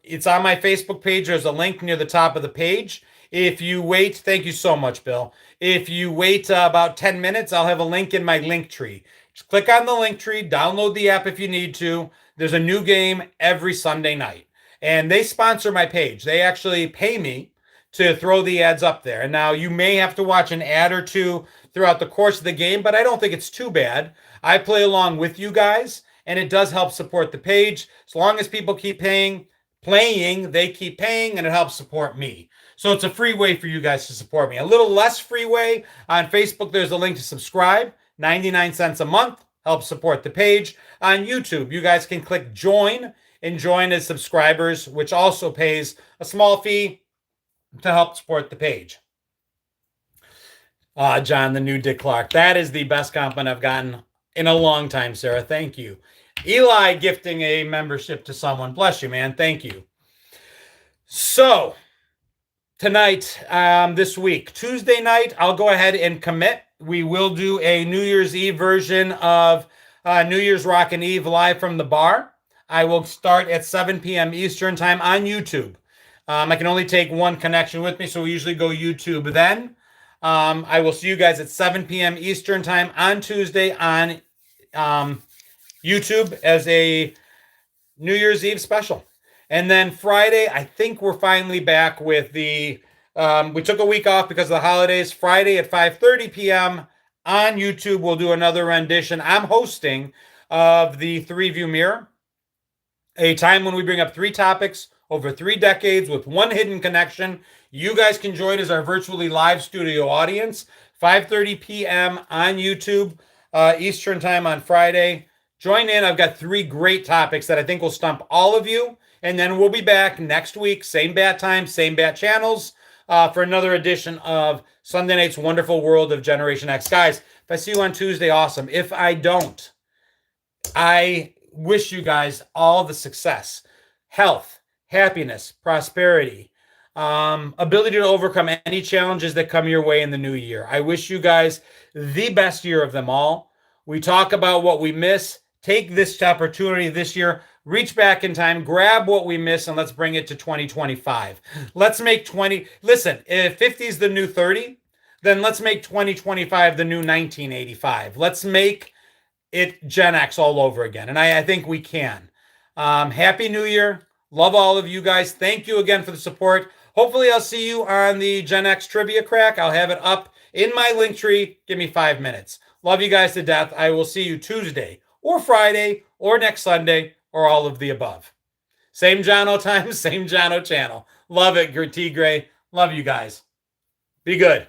A: it's on my Facebook page. There's a link near the top of the page. If you wait, thank you so much, Bill. If you wait about 10 minutes, I'll have a link in my link tree. Just click on the link tree, download the app if you need to. There's a new game every Sunday night. And they sponsor my page. They actually pay me to throw the ads up there. And now you may have to watch an ad or two throughout the course of the game, but I don't think it's too bad. I play along with you guys, and it does help support the page. As long as people keep playing, they keep paying, and it helps support me. So it's a free way for you guys to support me. A little less free way on Facebook, there's a link to subscribe, 99 cents a month, helps support the page. On YouTube, you guys can click join and join as subscribers, which also pays a small fee to help support the page. John, the new Dick Clark. That is the best compliment I've gotten in a long time, Sarah. Thank you. Eli gifting a membership to someone. Bless you, man. Thank you. So, tonight, this week, Tuesday night, I'll go ahead and commit. We will do a New Year's Eve version of New Year's Rockin' Eve live from the bar. I will start at 7 p.m. Eastern time on YouTube. I can only take one connection with me, so we usually go YouTube then. I will see you guys at 7 p.m. Eastern time on Tuesday on YouTube as a New Year's Eve special. And then Friday, I think we're finally back with the we took a week off because of the holidays. Friday at 5:30 p.m. on YouTube, we'll do another rendition. I'm hosting of the Three View Mirror, a time when we bring up 3 topics over 3 decades with one hidden connection. You guys can join as our virtually live studio audience. 5:30 p.m. on YouTube, Eastern time on Friday. Join in. I've got 3 great topics that I think will stump all of you. And then we'll be back next week, same bat time, same bat channels, for another edition of Sunday Night's Wonderful World of Generation X. Guys, if I see you on Tuesday, awesome. If I don't, I wish you guys all the success, health, happiness, prosperity, ability to overcome any challenges that come your way in the new year. I wish you guys the best year of them all. We talk about what we miss. Take this opportunity this year, reach back in time, grab what we miss, and let's bring it to 2025. Let's make listen, if 50 is the new 30, then let's make 2025 the new 1985. Let's make it Gen X all over again. And I think we can. Happy New Year. Love all of you guys. Thank you again for the support. Hopefully I'll see you on the Gen X trivia crack. I'll have it up in my link tree. Give me 5 minutes. Love you guys to death. I will see you Tuesday or Friday or next Sunday or all of the above. Same Jono time, same Jono channel. Love it, T Gray. Love you guys. Be good.